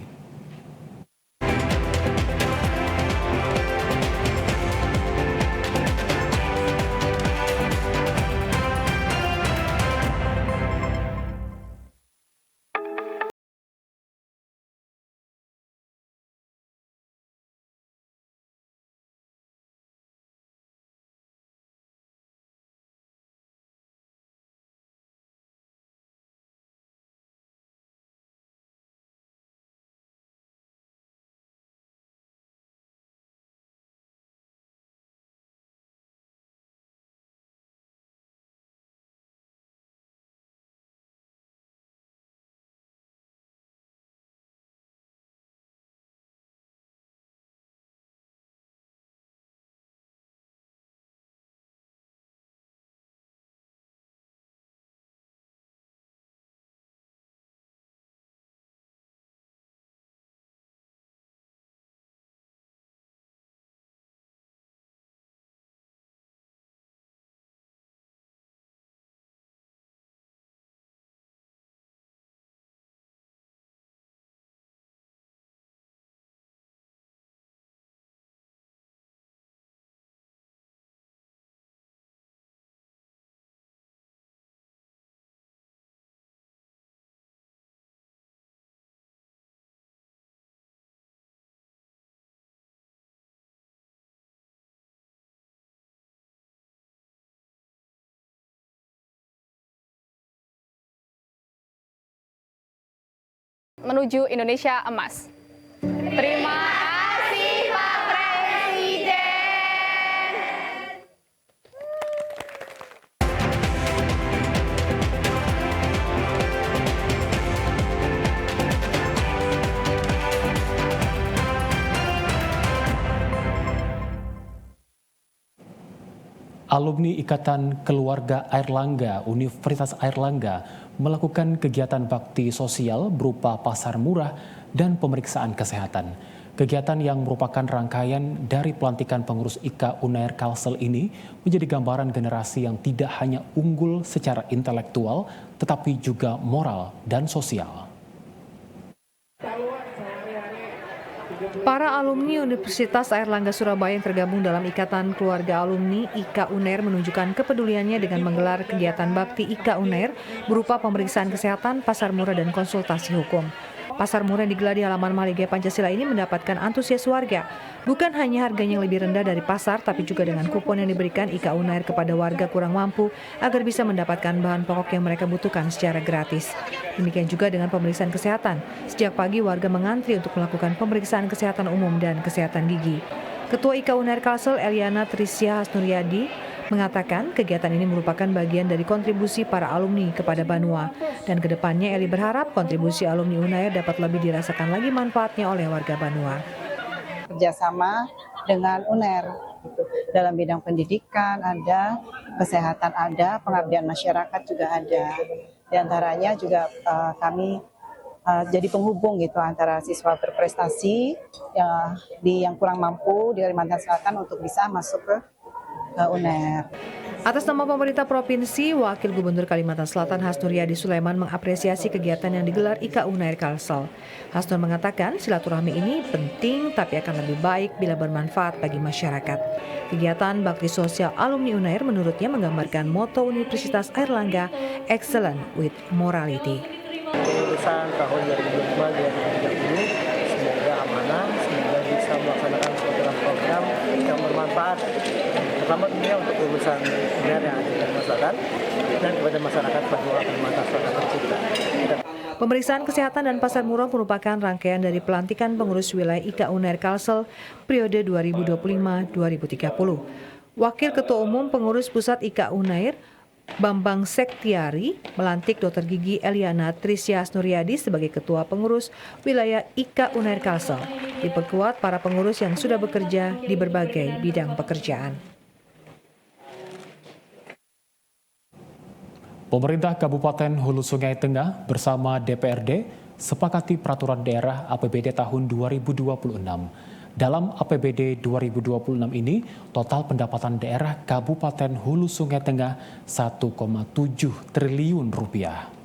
Menuju Indonesia Emas. Terima kasih Pak Presiden. Alumni Ikatan Keluarga Airlangga Universitas Airlangga melakukan kegiatan bakti sosial berupa pasar murah dan pemeriksaan kesehatan. Kegiatan yang merupakan rangkaian dari pelantikan pengurus IKA Unair Kalsel ini menjadi gambaran generasi yang tidak hanya unggul secara intelektual, tetapi juga moral dan sosial. Para alumni Universitas Airlangga Surabaya yang tergabung dalam Ikatan Keluarga Alumni IKA Unair menunjukkan kepeduliannya dengan menggelar kegiatan bakti IKA Unair berupa pemeriksaan kesehatan, pasar murah, dan konsultasi hukum. Pasar murah yang digelar di halaman Maligai Pancasila ini mendapatkan antusias warga. Bukan hanya harganya yang lebih rendah dari pasar, tapi juga dengan kupon yang diberikan IKA Unair kepada warga kurang mampu agar bisa mendapatkan bahan pokok yang mereka butuhkan secara gratis. Demikian juga dengan pemeriksaan kesehatan. Sejak pagi warga mengantri untuk melakukan pemeriksaan kesehatan umum dan kesehatan gigi. Ketua IKA Unair Kalsel Eliana Trisya Hasnuryadi mengatakan kegiatan ini merupakan bagian dari kontribusi para alumni kepada Banua. Dan kedepannya Eli berharap kontribusi alumni Unair dapat lebih dirasakan lagi manfaatnya oleh warga Banua. Kerjasama dengan Unair dalam bidang pendidikan ada, kesehatan ada, pengabdian masyarakat juga ada. Di antaranya juga kami jadi penghubung gitu antara siswa berprestasi yang kurang mampu di Kalimantan Selatan untuk bisa masuk ke Unair. Atas nama pemerintah provinsi, Wakil Gubernur Kalimantan Selatan Hasnuryadi Sulaiman mengapresiasi kegiatan yang digelar IKA Unair Kalsel. Hasnur mengatakan silaturahmi ini penting tapi akan lebih baik bila bermanfaat bagi masyarakat. Kegiatan bakti sosial alumni Unair menurutnya menggambarkan moto Universitas Airlangga, Excellent with Morality. Kelulusan tahun 2025-2030 semoga amanah, semoga bisa melaksanakan program-program yang bermanfaat pertama tentunya untuk lulusan Unair yang ada di Kalimantan Selatan dan kepada masyarakat bahwa Kalimantan Selatan tercipta. Pemeriksaan kesehatan dan pasar murah merupakan rangkaian dari pelantikan pengurus wilayah IKA Unair Kalsel periode 2025-2030. Wakil Ketua Umum Pengurus Pusat IKA Unair, Bambang Sektiari, melantik Dr. Gigi Eliana Trisya Hasnuryadi sebagai Ketua Pengurus Wilayah IKA Unair Kalsel, diperkuat para pengurus yang sudah bekerja di berbagai bidang pekerjaan. Pemerintah Kabupaten Hulu Sungai Tengah bersama DPRD sepakati peraturan daerah APBD tahun 2026. Dalam APBD 2026 ini, total pendapatan daerah Kabupaten Hulu Sungai Tengah 1,7 triliun rupiah.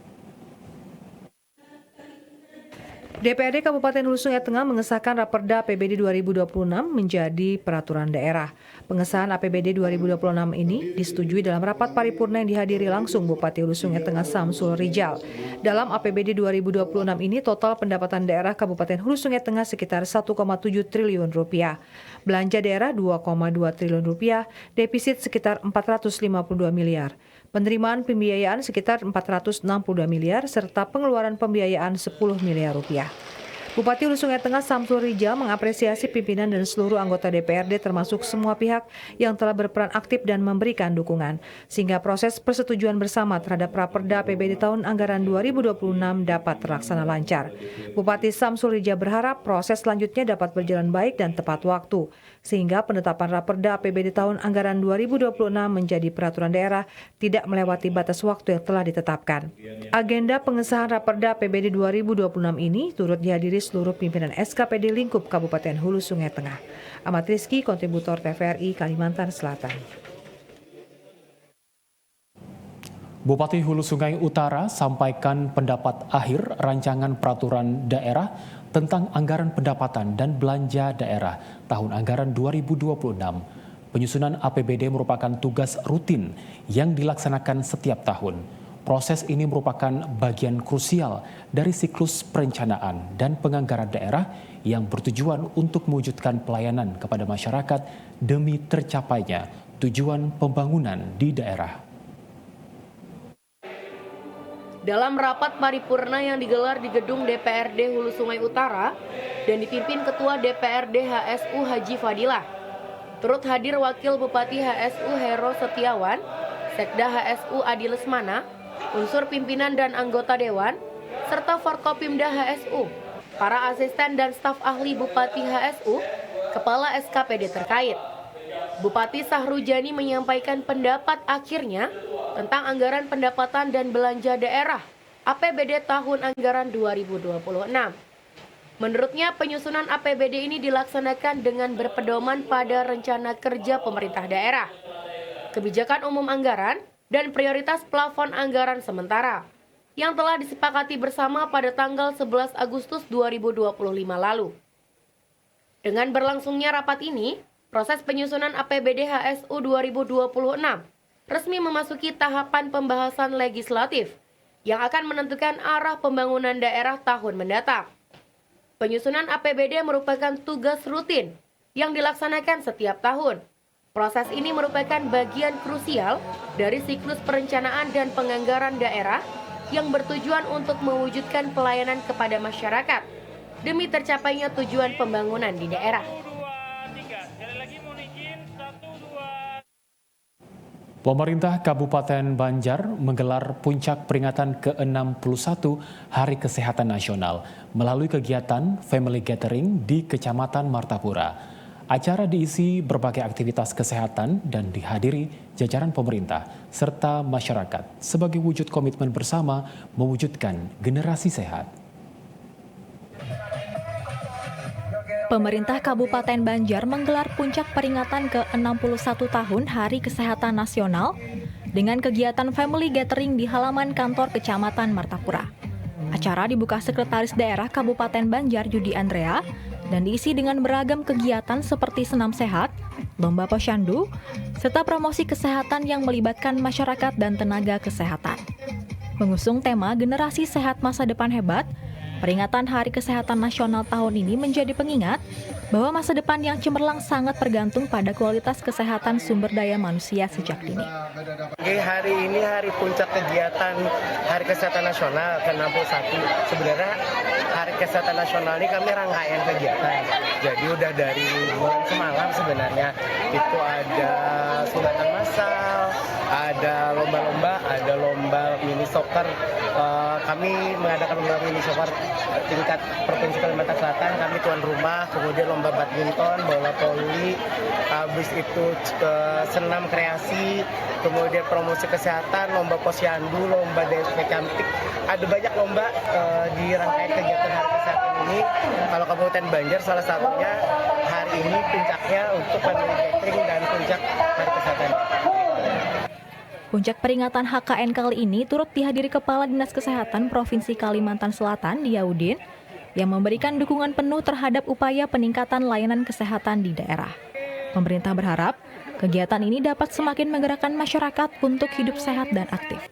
DPRD Kabupaten Hulu Sungai Tengah mengesahkan Raperda APBD 2026 menjadi peraturan daerah. Pengesahan APBD 2026 ini disetujui dalam rapat paripurna yang dihadiri langsung Bupati Hulu Sungai Tengah Samsul Rijal. Dalam APBD 2026 ini total pendapatan daerah Kabupaten Hulu Sungai Tengah sekitar 1,7 triliun rupiah. Belanja daerah 2,2 triliun rupiah, defisit sekitar 452 miliar. Penerimaan pembiayaan sekitar 462 miliar serta pengeluaran pembiayaan 10 miliar rupiah. Bupati Hulu Sungai Tengah Samsul Rijal mengapresiasi pimpinan dan seluruh anggota DPRD termasuk semua pihak yang telah berperan aktif dan memberikan dukungan sehingga proses persetujuan bersama terhadap Raperda APBD tahun anggaran 2026 dapat terlaksana lancar. Bupati Samsul Rijal berharap proses selanjutnya dapat berjalan baik dan tepat waktu sehingga penetapan Raperda APBD tahun anggaran 2026 menjadi peraturan daerah tidak melewati batas waktu yang telah ditetapkan. Agenda pengesahan Raperda APBD 2026 ini turut dihadiri seluruh pimpinan SKPD lingkup Kabupaten Hulu Sungai Tengah. Ahmad Rizky, kontributor TVRI Kalimantan Selatan. Bupati Hulu Sungai Utara sampaikan pendapat akhir rancangan peraturan daerah tentang anggaran pendapatan dan belanja daerah tahun anggaran 2026. Penyusunan APBD merupakan tugas rutin yang dilaksanakan setiap tahun. Proses ini merupakan bagian krusial dari siklus perencanaan dan penganggaran daerah yang bertujuan untuk mewujudkan pelayanan kepada masyarakat demi tercapainya tujuan pembangunan di daerah. Dalam rapat paripurna yang digelar di gedung DPRD Hulu Sungai Utara dan dipimpin Ketua DPRD HSU Haji Fadilah, turut hadir Wakil Bupati HSU Hero Setiawan, Sekda HSU Adi Lesmana, unsur pimpinan dan anggota dewan, serta Forkopimda HSU, para asisten dan staf ahli Bupati HSU, Kepala SKPD terkait. Bupati Sahrujani menyampaikan pendapat akhirnya tentang anggaran pendapatan dan belanja daerah APBD tahun anggaran 2026. Menurutnya penyusunan APBD ini dilaksanakan dengan berpedoman pada rencana kerja pemerintah daerah, kebijakan umum anggaran, dan prioritas plafon anggaran sementara yang telah disepakati bersama pada tanggal 11 Agustus 2025 lalu. Dengan berlangsungnya rapat ini, proses penyusunan APBD HSU 2026 resmi memasuki tahapan pembahasan legislatif yang akan menentukan arah pembangunan daerah tahun mendatang. Penyusunan APBD merupakan tugas rutin yang dilaksanakan setiap tahun. Proses ini merupakan bagian krusial dari siklus perencanaan dan penganggaran daerah yang bertujuan untuk mewujudkan pelayanan kepada masyarakat demi tercapainya tujuan pembangunan di daerah. Pemerintah Kabupaten Banjar menggelar puncak peringatan ke-61 Hari Kesehatan Nasional melalui kegiatan Family Gathering di Kecamatan Martapura. Acara diisi berbagai aktivitas kesehatan dan dihadiri jajaran pemerintah serta masyarakat sebagai wujud komitmen bersama mewujudkan generasi sehat. Pemerintah Kabupaten Banjar menggelar puncak peringatan ke-61 tahun Hari Kesehatan Nasional dengan kegiatan family gathering di halaman kantor Kecamatan Martapura. Acara dibuka Sekretaris Daerah Kabupaten Banjar Yudi Andrea dan diisi dengan beragam kegiatan seperti senam sehat, lomba posyandu, serta promosi kesehatan yang melibatkan masyarakat dan tenaga kesehatan. Mengusung tema Generasi Sehat Masa Depan Hebat, peringatan Hari Kesehatan Nasional tahun ini menjadi pengingat bahwa masa depan yang cemerlang sangat bergantung pada kualitas kesehatan sumber daya manusia sejak dini. Hari ini hari puncak kegiatan Hari Kesehatan Nasional ke-61. Sebenarnya Hari Kesehatan Nasional ini kami rangkaian kegiatan. Jadi udah dari bulan semalam sebenarnya itu ada sunatan massal, ada lomba-lomba, ada lomba mini soccer. Kami mengadakan lomba mini soccer tingkat Provinsi Kalimantan Selatan, kami tuan rumah, kemudian lomba badminton, bola voli, habis itu senam kreasi, kemudian promosi kesehatan, lomba posyandu, lomba desa cantik. Ada banyak lomba di rangkaian kegiatan Hari Kesehatan ini. Kalau Kabupaten Banjar salah satunya hari ini puncaknya untuk family gathering dan puncak Hari Kesehatan. Puncak peringatan HKN kali ini turut dihadiri Kepala Dinas Kesehatan Provinsi Kalimantan Selatan, Diyaudin, yang memberikan dukungan penuh terhadap upaya peningkatan layanan kesehatan di daerah. Pemerintah berharap kegiatan ini dapat semakin menggerakkan masyarakat untuk hidup sehat dan aktif.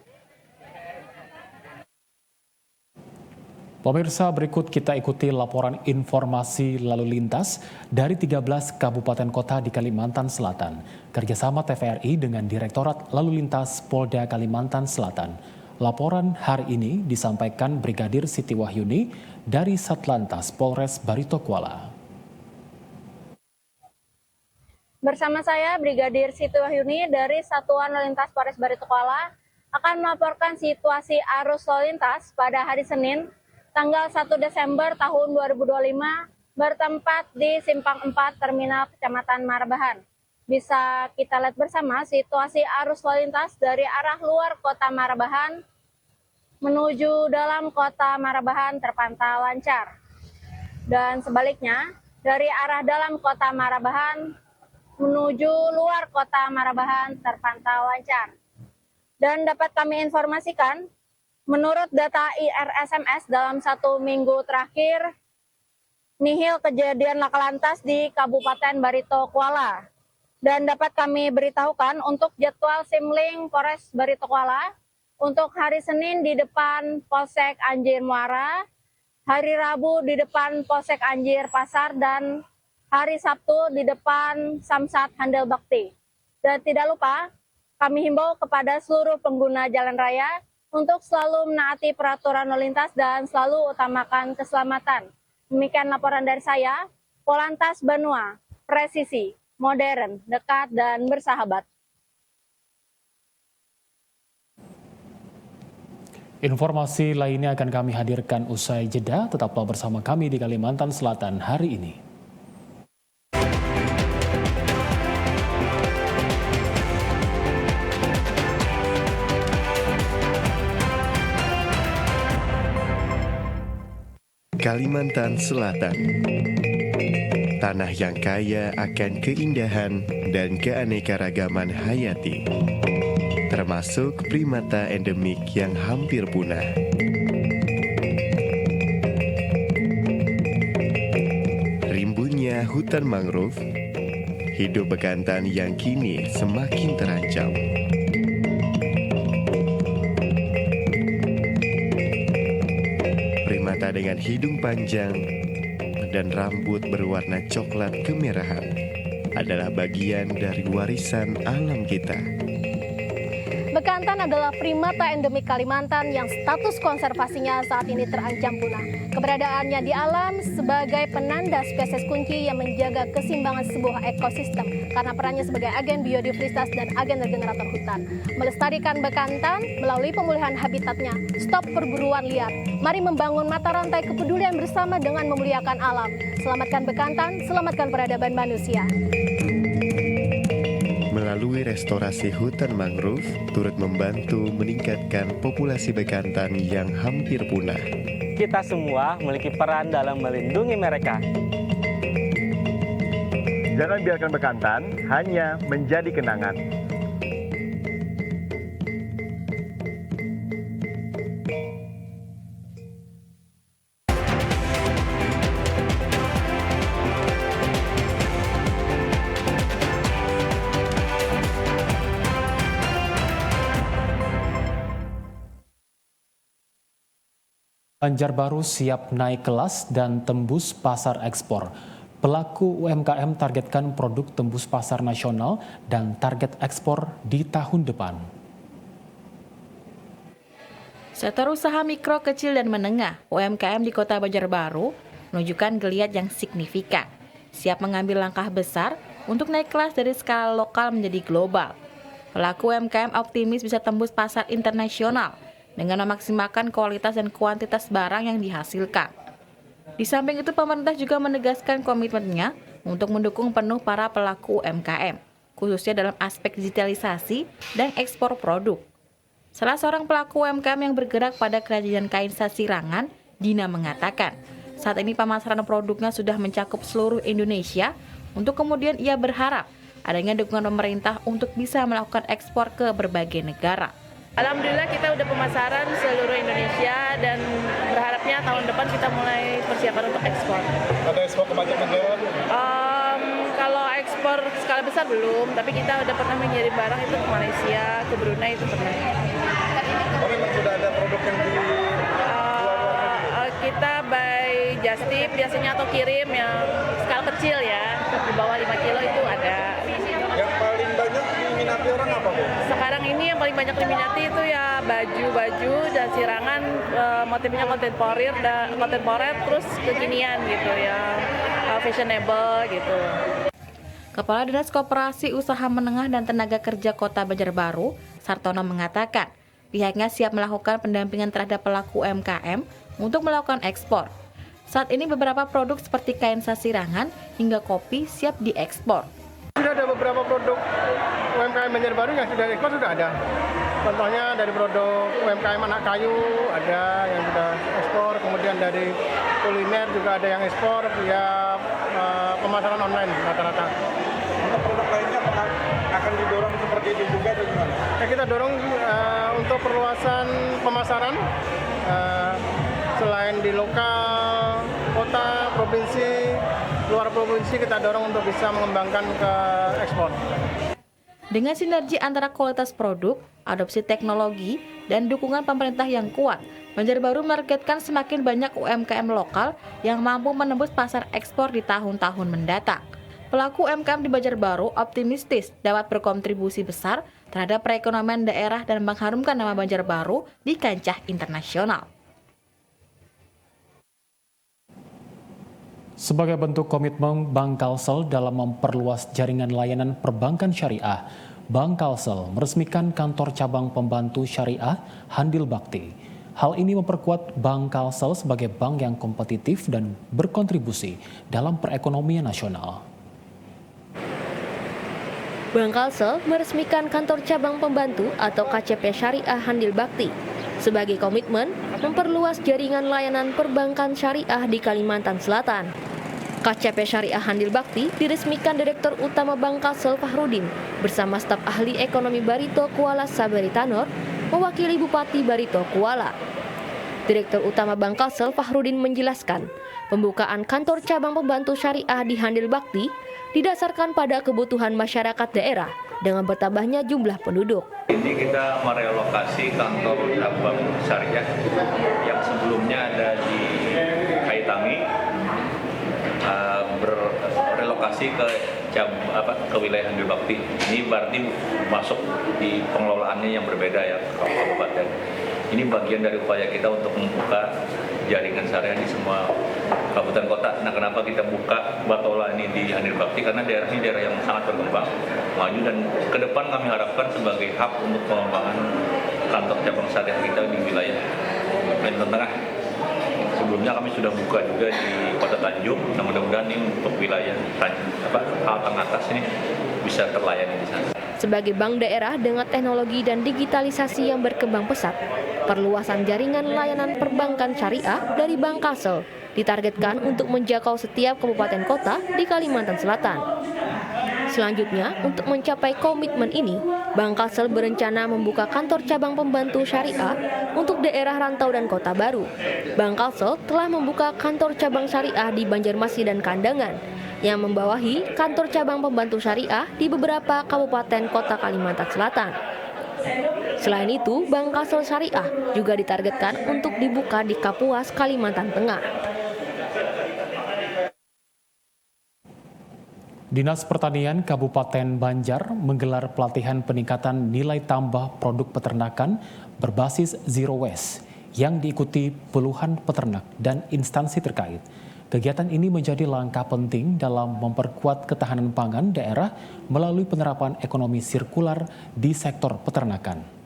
Pemirsa, berikut kita ikuti laporan informasi lalu lintas dari 13 kabupaten kota di Kalimantan Selatan, kerjasama TVRI dengan Direktorat Lalu Lintas Polda Kalimantan Selatan. Laporan hari ini disampaikan Brigadir Siti Wahyuni dari Satlantas Polres Barito Kuala. Bersama saya, Brigadir Siti Wahyuni dari Satuan Lalu Lintas Polres Barito Kuala akan melaporkan situasi arus lalu lintas pada hari Senin, tanggal 1 Desember tahun 2025 bertempat di Simpang 4 Terminal Kecamatan Marabahan. Bisa kita lihat bersama situasi arus lalu lintas dari arah luar kota Marabahan menuju dalam kota Marabahan terpantau lancar. Dan sebaliknya, dari arah dalam kota Marabahan menuju luar kota Marabahan terpantau lancar. Dan dapat kami informasikan, menurut data IRSMS dalam 1 minggu terakhir, nihil kejadian laka lantas di Kabupaten Barito Kuala. Dan dapat kami beritahukan untuk jadwal Simling Polres Barito Kuala, untuk hari Senin di depan Polsek Anjir Muara, hari Rabu di depan Polsek Anjir Pasar, dan hari Sabtu di depan Samsat Handel Bakti. Dan tidak lupa, kami himbau kepada seluruh pengguna jalan raya untuk selalu menaati peraturan lalu lintas dan selalu utamakan keselamatan. Demikian laporan dari saya, Polantas Banua, presisi, modern, dekat, dan bersahabat. Informasi lainnya akan kami hadirkan usai jeda. Tetaplah bersama kami di Kalimantan Selatan hari ini. Kalimantan Selatan, tanah yang kaya akan keindahan dan keanekaragaman hayati, termasuk primata endemik yang hampir punah. Rimbunnya hutan mangrove, hidup bekantan yang kini semakin terancam. Primata dengan hidung panjang dan rambut berwarna coklat kemerahan adalah bagian dari warisan alam kita. Bekantan adalah primata endemik Kalimantan yang status konservasinya saat ini terancam punah. Keberadaannya di alam sebagai penanda spesies kunci yang menjaga keseimbangan sebuah ekosistem karena perannya sebagai agen biodiversitas dan agen regenerator hutan. Melestarikan bekantan melalui pemulihan habitatnya, stop perburuan liar. Mari membangun mata rantai kepedulian bersama dengan memuliakan alam. Selamatkan bekantan, selamatkan peradaban manusia. Melalui restorasi hutan mangrove, turut membantu meningkatkan populasi bekantan yang hampir punah. Kita semua memiliki peran dalam melindungi mereka. Jangan biarkan bekantan hanya menjadi kenangan. Banjarbaru siap naik kelas dan tembus pasar ekspor. Pelaku UMKM targetkan produk tembus pasar nasional dan target ekspor di tahun depan. Sektor usaha mikro, kecil, dan menengah UMKM di Kota Banjarbaru menunjukkan geliat yang signifikan, siap mengambil langkah besar untuk naik kelas dari skala lokal menjadi global. Pelaku UMKM optimis bisa tembus pasar internasional dengan memaksimalkan kualitas dan kuantitas barang yang dihasilkan. Di samping itu, pemerintah juga menegaskan komitmennya untuk mendukung penuh para pelaku UMKM, khususnya dalam aspek digitalisasi dan ekspor produk. Salah seorang pelaku UMKM yang bergerak pada kerajinan kain sasirangan, Dina, mengatakan, saat ini pemasaran produknya sudah mencakup seluruh Indonesia, untuk kemudian ia berharap adanya dukungan pemerintah untuk bisa melakukan ekspor ke berbagai negara. Alhamdulillah kita udah pemasaran seluruh Indonesia dan berharapnya tahun depan kita mulai persiapan untuk ekspor. Ada ekspor ke banyak negara? Kalau ekspor skala besar belum, tapi kita udah pernah mengirim barang itu ke Malaysia, ke Brunei itu pernah. Oh, memang sudah ada produk yang di kita by just tip biasanya atau kirim yang skala kecil ya, di bawah 5 kilo itu ada. Yang paling banyak diminati orang apa, Bu? Sekarang ini yang paling banyak diminati itu ya baju dan sirangan, motifnya kontemporer terus kekinian gitu ya, fashionable gitu. Kepala Dinas Koperasi Usaha Menengah dan Tenaga Kerja Kota Banjarbaru, Sartono, mengatakan pihaknya siap melakukan pendampingan terhadap pelaku UMKM untuk melakukan ekspor. Saat ini beberapa produk seperti kain sasirangan hingga kopi siap diekspor. Sudah ada beberapa produk UMKM Banjarbaru yang sudah ekspor, sudah ada. Contohnya dari produk UMKM anak kayu ada yang sudah ekspor, kemudian dari kuliner juga ada yang ekspor via pemasaran online rata-rata. Untuk produk lainnya akan didorong seperti itu juga atau gimana? Kita dorong untuk perluasan pemasaran selain di lokal, kota, provinsi, luar provinsi kita dorong untuk bisa mengembangkan ke ekspor. Dengan sinergi antara kualitas produk, adopsi teknologi, dan dukungan pemerintah yang kuat, Banjarbaru menargetkan semakin banyak UMKM lokal yang mampu menembus pasar ekspor di tahun-tahun mendatang. Pelaku UMKM di Banjarbaru optimistis dapat berkontribusi besar terhadap perekonomian daerah dan mengharumkan nama Banjarbaru di kancah internasional. Sebagai bentuk komitmen Bank Kalsel dalam memperluas jaringan layanan perbankan syariah, Bank Kalsel meresmikan kantor cabang pembantu syariah Handil Bakti. Hal ini memperkuat Bank Kalsel sebagai bank yang kompetitif dan berkontribusi dalam perekonomian nasional. Bank Kalsel meresmikan kantor cabang pembantu atau KCP Syariah Handil Bakti sebagai komitmen memperluas jaringan layanan perbankan syariah di Kalimantan Selatan. KCP Syariah Handil Bakti diresmikan Direktur Utama Bank Kalsel Fahrudin bersama staf ahli ekonomi Barito Kuala Sabari Tanor mewakili Bupati Barito Kuala. Direktur Utama Bank Kalsel Fahrudin menjelaskan, pembukaan kantor cabang pembantu syariah di Handil Bakti didasarkan pada kebutuhan masyarakat daerah dengan bertambahnya jumlah penduduk. Ini kita merelokasi kantor cabang syariah yang sebelumnya ada di Kaitangi, berrelokasi ke wilayah Handil Bakti. Ini berarti masuk di pengelolaannya yang berbeda ya ke kabupaten. Ini bagian dari upaya kita untuk membuka jaringan syariah di semua kabupaten kota. Nah, kenapa kita buka Batola ini di Handil Bakti? Karena daerah ini daerah yang sangat berkembang, maju, dan ke depan kami harapkan sebagai hub untuk pengembangan kantor cabang syariah kita di wilayah Kalimantan Tengah. Sebelumnya kami sudah buka juga di Kota Tanjung. Nah, mudah-mudahan ini untuk wilayah Kalteng atas ini bisa terlayani di sana. Sebagai bank daerah dengan teknologi dan digitalisasi yang berkembang pesat, perluasan jaringan layanan perbankan syariah dari Bank Kalsel ditargetkan untuk menjangkau setiap kabupaten kota di Kalimantan Selatan. Selanjutnya, untuk mencapai komitmen ini, Bank Kalsel berencana membuka kantor cabang pembantu syariah untuk daerah rantau dan kota baru. Bank Kalsel telah membuka kantor cabang syariah di Banjarmasin dan Kandangan, yang membawahi kantor cabang pembantu syariah di beberapa kabupaten kota Kalimantan Selatan. Selain itu, Bank Kalsel Syariah juga ditargetkan untuk dibuka di Kapuas, Kalimantan Tengah. Dinas Pertanian Kabupaten Banjar menggelar pelatihan peningkatan nilai tambah produk peternakan berbasis Zero Waste yang diikuti puluhan peternak dan instansi terkait. Kegiatan ini menjadi langkah penting dalam memperkuat ketahanan pangan daerah melalui penerapan ekonomi sirkular di sektor peternakan.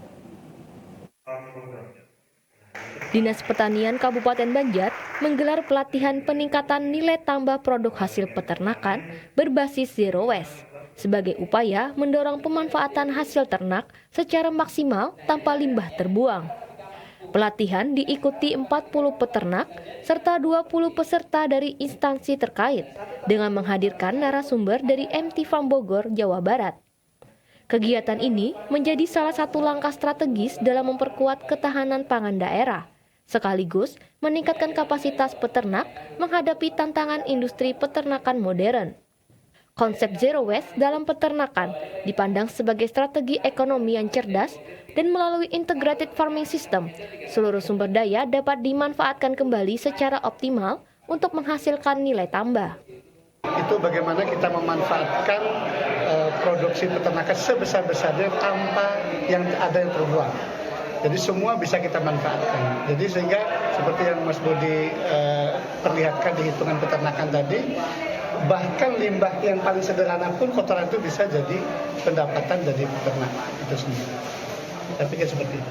Dinas Pertanian Kabupaten Banjar menggelar pelatihan peningkatan nilai tambah produk hasil peternakan berbasis Zero Waste sebagai upaya mendorong pemanfaatan hasil ternak secara maksimal tanpa limbah terbuang. Pelatihan diikuti 40 peternak serta 20 peserta dari instansi terkait dengan menghadirkan narasumber dari MT Farm Bogor, Jawa Barat. Kegiatan ini menjadi salah satu langkah strategis dalam memperkuat ketahanan pangan daerah, sekaligus meningkatkan kapasitas peternak menghadapi tantangan industri peternakan modern. Konsep Zero Waste dalam peternakan dipandang sebagai strategi ekonomi yang cerdas dan melalui integrated farming system, seluruh sumber daya dapat dimanfaatkan kembali secara optimal untuk menghasilkan nilai tambah. Itu bagaimana kita memanfaatkan produksi peternakan sebesar-besarnya tanpa yang ada yang terbuang. Jadi semua bisa kita manfaatkan. Jadi sehingga seperti yang Mas Budi perlihatkan di hitungan peternakan tadi, bahkan limbah yang paling sederhana pun kotoran itu bisa jadi pendapatan dari peternak itu sendiri. Saya pikir seperti itu.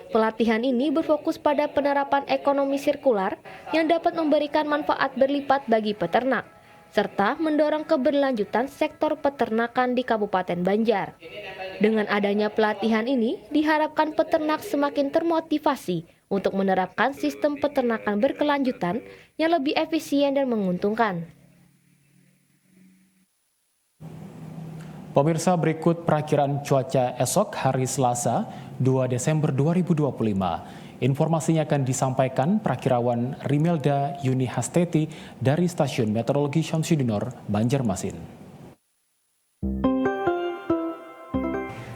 Pelatihan ini berfokus pada penerapan ekonomi sirkular yang dapat memberikan manfaat berlipat bagi peternak, serta mendorong keberlanjutan sektor peternakan di Kabupaten Banjar. Dengan adanya pelatihan ini, diharapkan peternak semakin termotivasi untuk menerapkan sistem peternakan berkelanjutan yang lebih efisien dan menguntungkan. Pemirsa, berikut perakiraan cuaca esok hari Selasa 2 Desember 2025. Informasinya akan disampaikan Prakirawan Rimelda Yuni Hasteti dari Stasiun Meteorologi Syamsuddinor, Banjarmasin.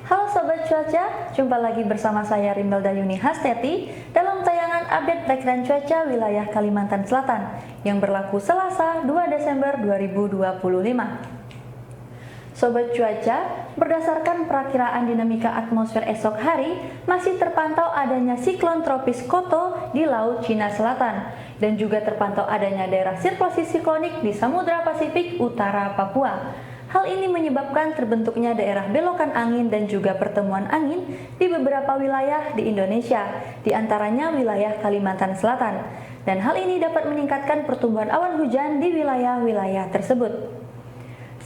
Halo Sobat Cuaca, jumpa lagi bersama saya Rimelda Yuni Hasteti dalam tayangan update perakiraan cuaca wilayah Kalimantan Selatan yang berlaku Selasa 2 Desember 2025. Sobat Cuaca, berdasarkan perakiraan dinamika atmosfer esok hari, masih terpantau adanya siklon tropis Koto di Laut Cina Selatan dan juga terpantau adanya daerah sirkulasi siklonik di Samudra Pasifik Utara Papua. Hal ini menyebabkan terbentuknya daerah belokan angin dan juga pertemuan angin di beberapa wilayah di Indonesia, di antaranya wilayah Kalimantan Selatan. Dan hal ini dapat meningkatkan pertumbuhan awan hujan di wilayah-wilayah tersebut.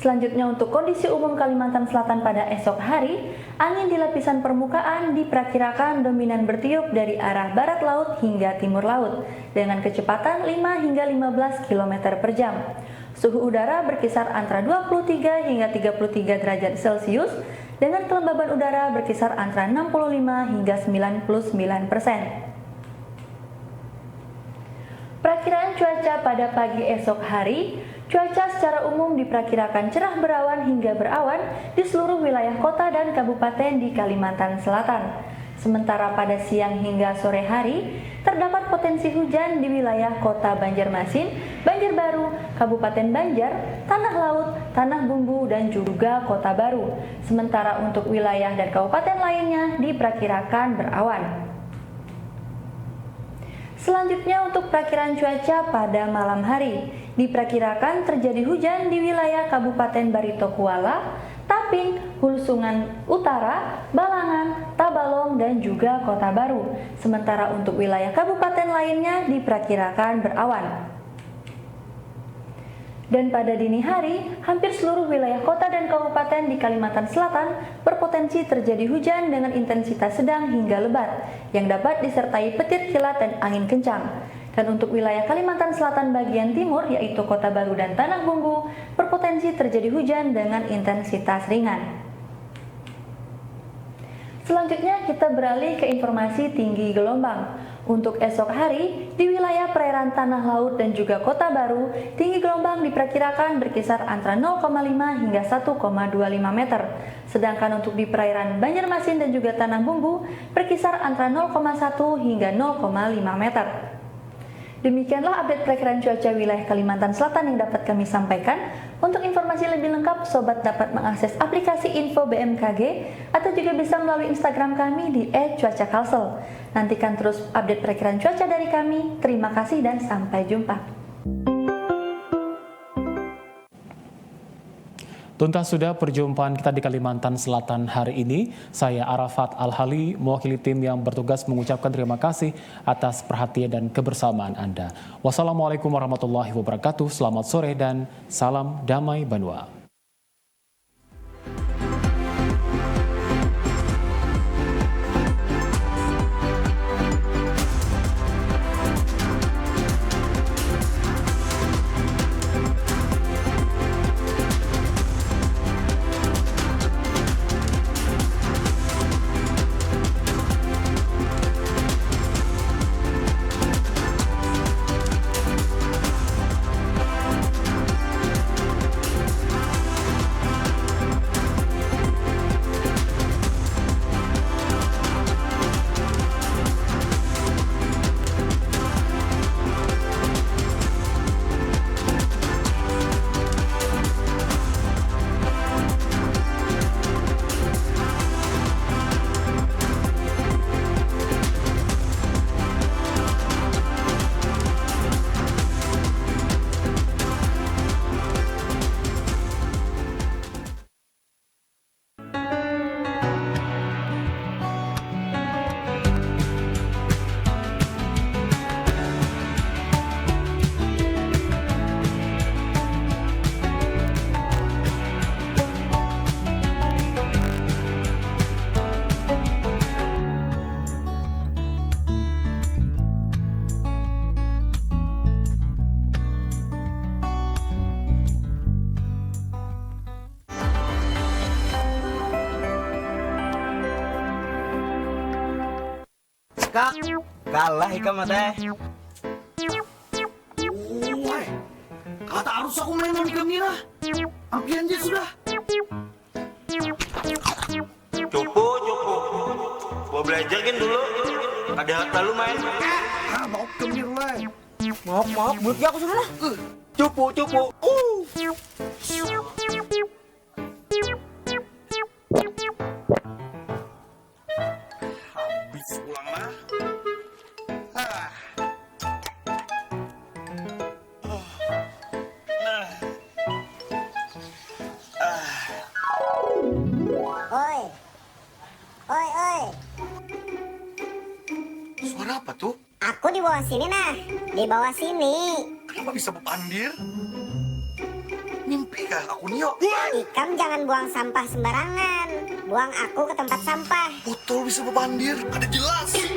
Selanjutnya untuk kondisi umum Kalimantan Selatan pada esok hari, angin di lapisan permukaan diperkirakan dominan bertiup dari arah barat laut hingga timur laut dengan kecepatan 5 hingga 15 km per jam. Suhu udara berkisar antara 23 hingga 33 derajat Celcius dengan kelembaban udara berkisar antara 65 hingga 99%. Perakiraan cuaca pada pagi esok hari, cuaca secara umum diperkirakan cerah berawan hingga berawan di seluruh wilayah kota dan kabupaten di Kalimantan Selatan. Sementara pada siang hingga sore hari, terdapat potensi hujan di wilayah kota Banjarmasin, Banjarbaru, Kabupaten Banjar, Tanah Laut, Tanah Bumbu, dan juga Kota Baru. Sementara untuk wilayah dan kabupaten lainnya diperkirakan berawan. Selanjutnya untuk perakiraan cuaca pada malam hari, diperkirakan terjadi hujan di wilayah Kabupaten Barito Kuala, Tapin, Hulu Sungai Utara, Balangan, Tabalong, dan juga Kota Baru. Sementara untuk wilayah kabupaten lainnya diperkirakan berawan. Dan pada dini hari, hampir seluruh wilayah kota dan kabupaten di Kalimantan Selatan berpotensi terjadi hujan dengan intensitas sedang hingga lebat yang dapat disertai petir kilat dan angin kencang. Dan untuk wilayah Kalimantan Selatan bagian timur, yaitu Kota Baru dan Tanah Bumbu, berpotensi terjadi hujan dengan intensitas ringan. Selanjutnya kita beralih ke informasi tinggi gelombang. Untuk esok hari, di wilayah perairan Tanah Laut dan juga Kota Baru, tinggi gelombang diperkirakan berkisar antara 0,5 hingga 1,25 meter. Sedangkan untuk di perairan Banjarmasin dan juga Tanah Bumbu, berkisar antara 0,1 hingga 0,5 meter. Demikianlah update perakiraan cuaca wilayah Kalimantan Selatan yang dapat kami sampaikan. Untuk informasi lebih lengkap, Sobat dapat mengakses aplikasi Info BMKG atau juga bisa melalui Instagram kami di @cuacakalsel. Nantikan terus update perakiraan cuaca dari kami. Terima kasih dan sampai jumpa. Tuntas sudah perjumpaan kita di Kalimantan Selatan hari ini. Saya Arafat Al-Hali, mewakili tim yang bertugas mengucapkan terima kasih atas perhatian dan kebersamaan Anda. Wassalamualaikum warahmatullahi wabarakatuh. Selamat sore dan salam damai Banua. Kak, kalah ikan mata. Woi, kata harus aku main di Gembira. Ampian dia sudah. Cupu. Gua belajarin dulu. Ada harta lu main. Mau Gembira lah. Maaf, mulutnya aku sudah lah. Cupu. Habis pulang lah. Oi. Suara apa tuh? Aku di bawah sini nah. Di bawah sini. Kenapa bisa berpandir? Mimpi kah aku Nio? Ikam jangan buang sampah sembarangan. Buang aku ke tempat sampah. Betul bisa berpandir. Ada jelas.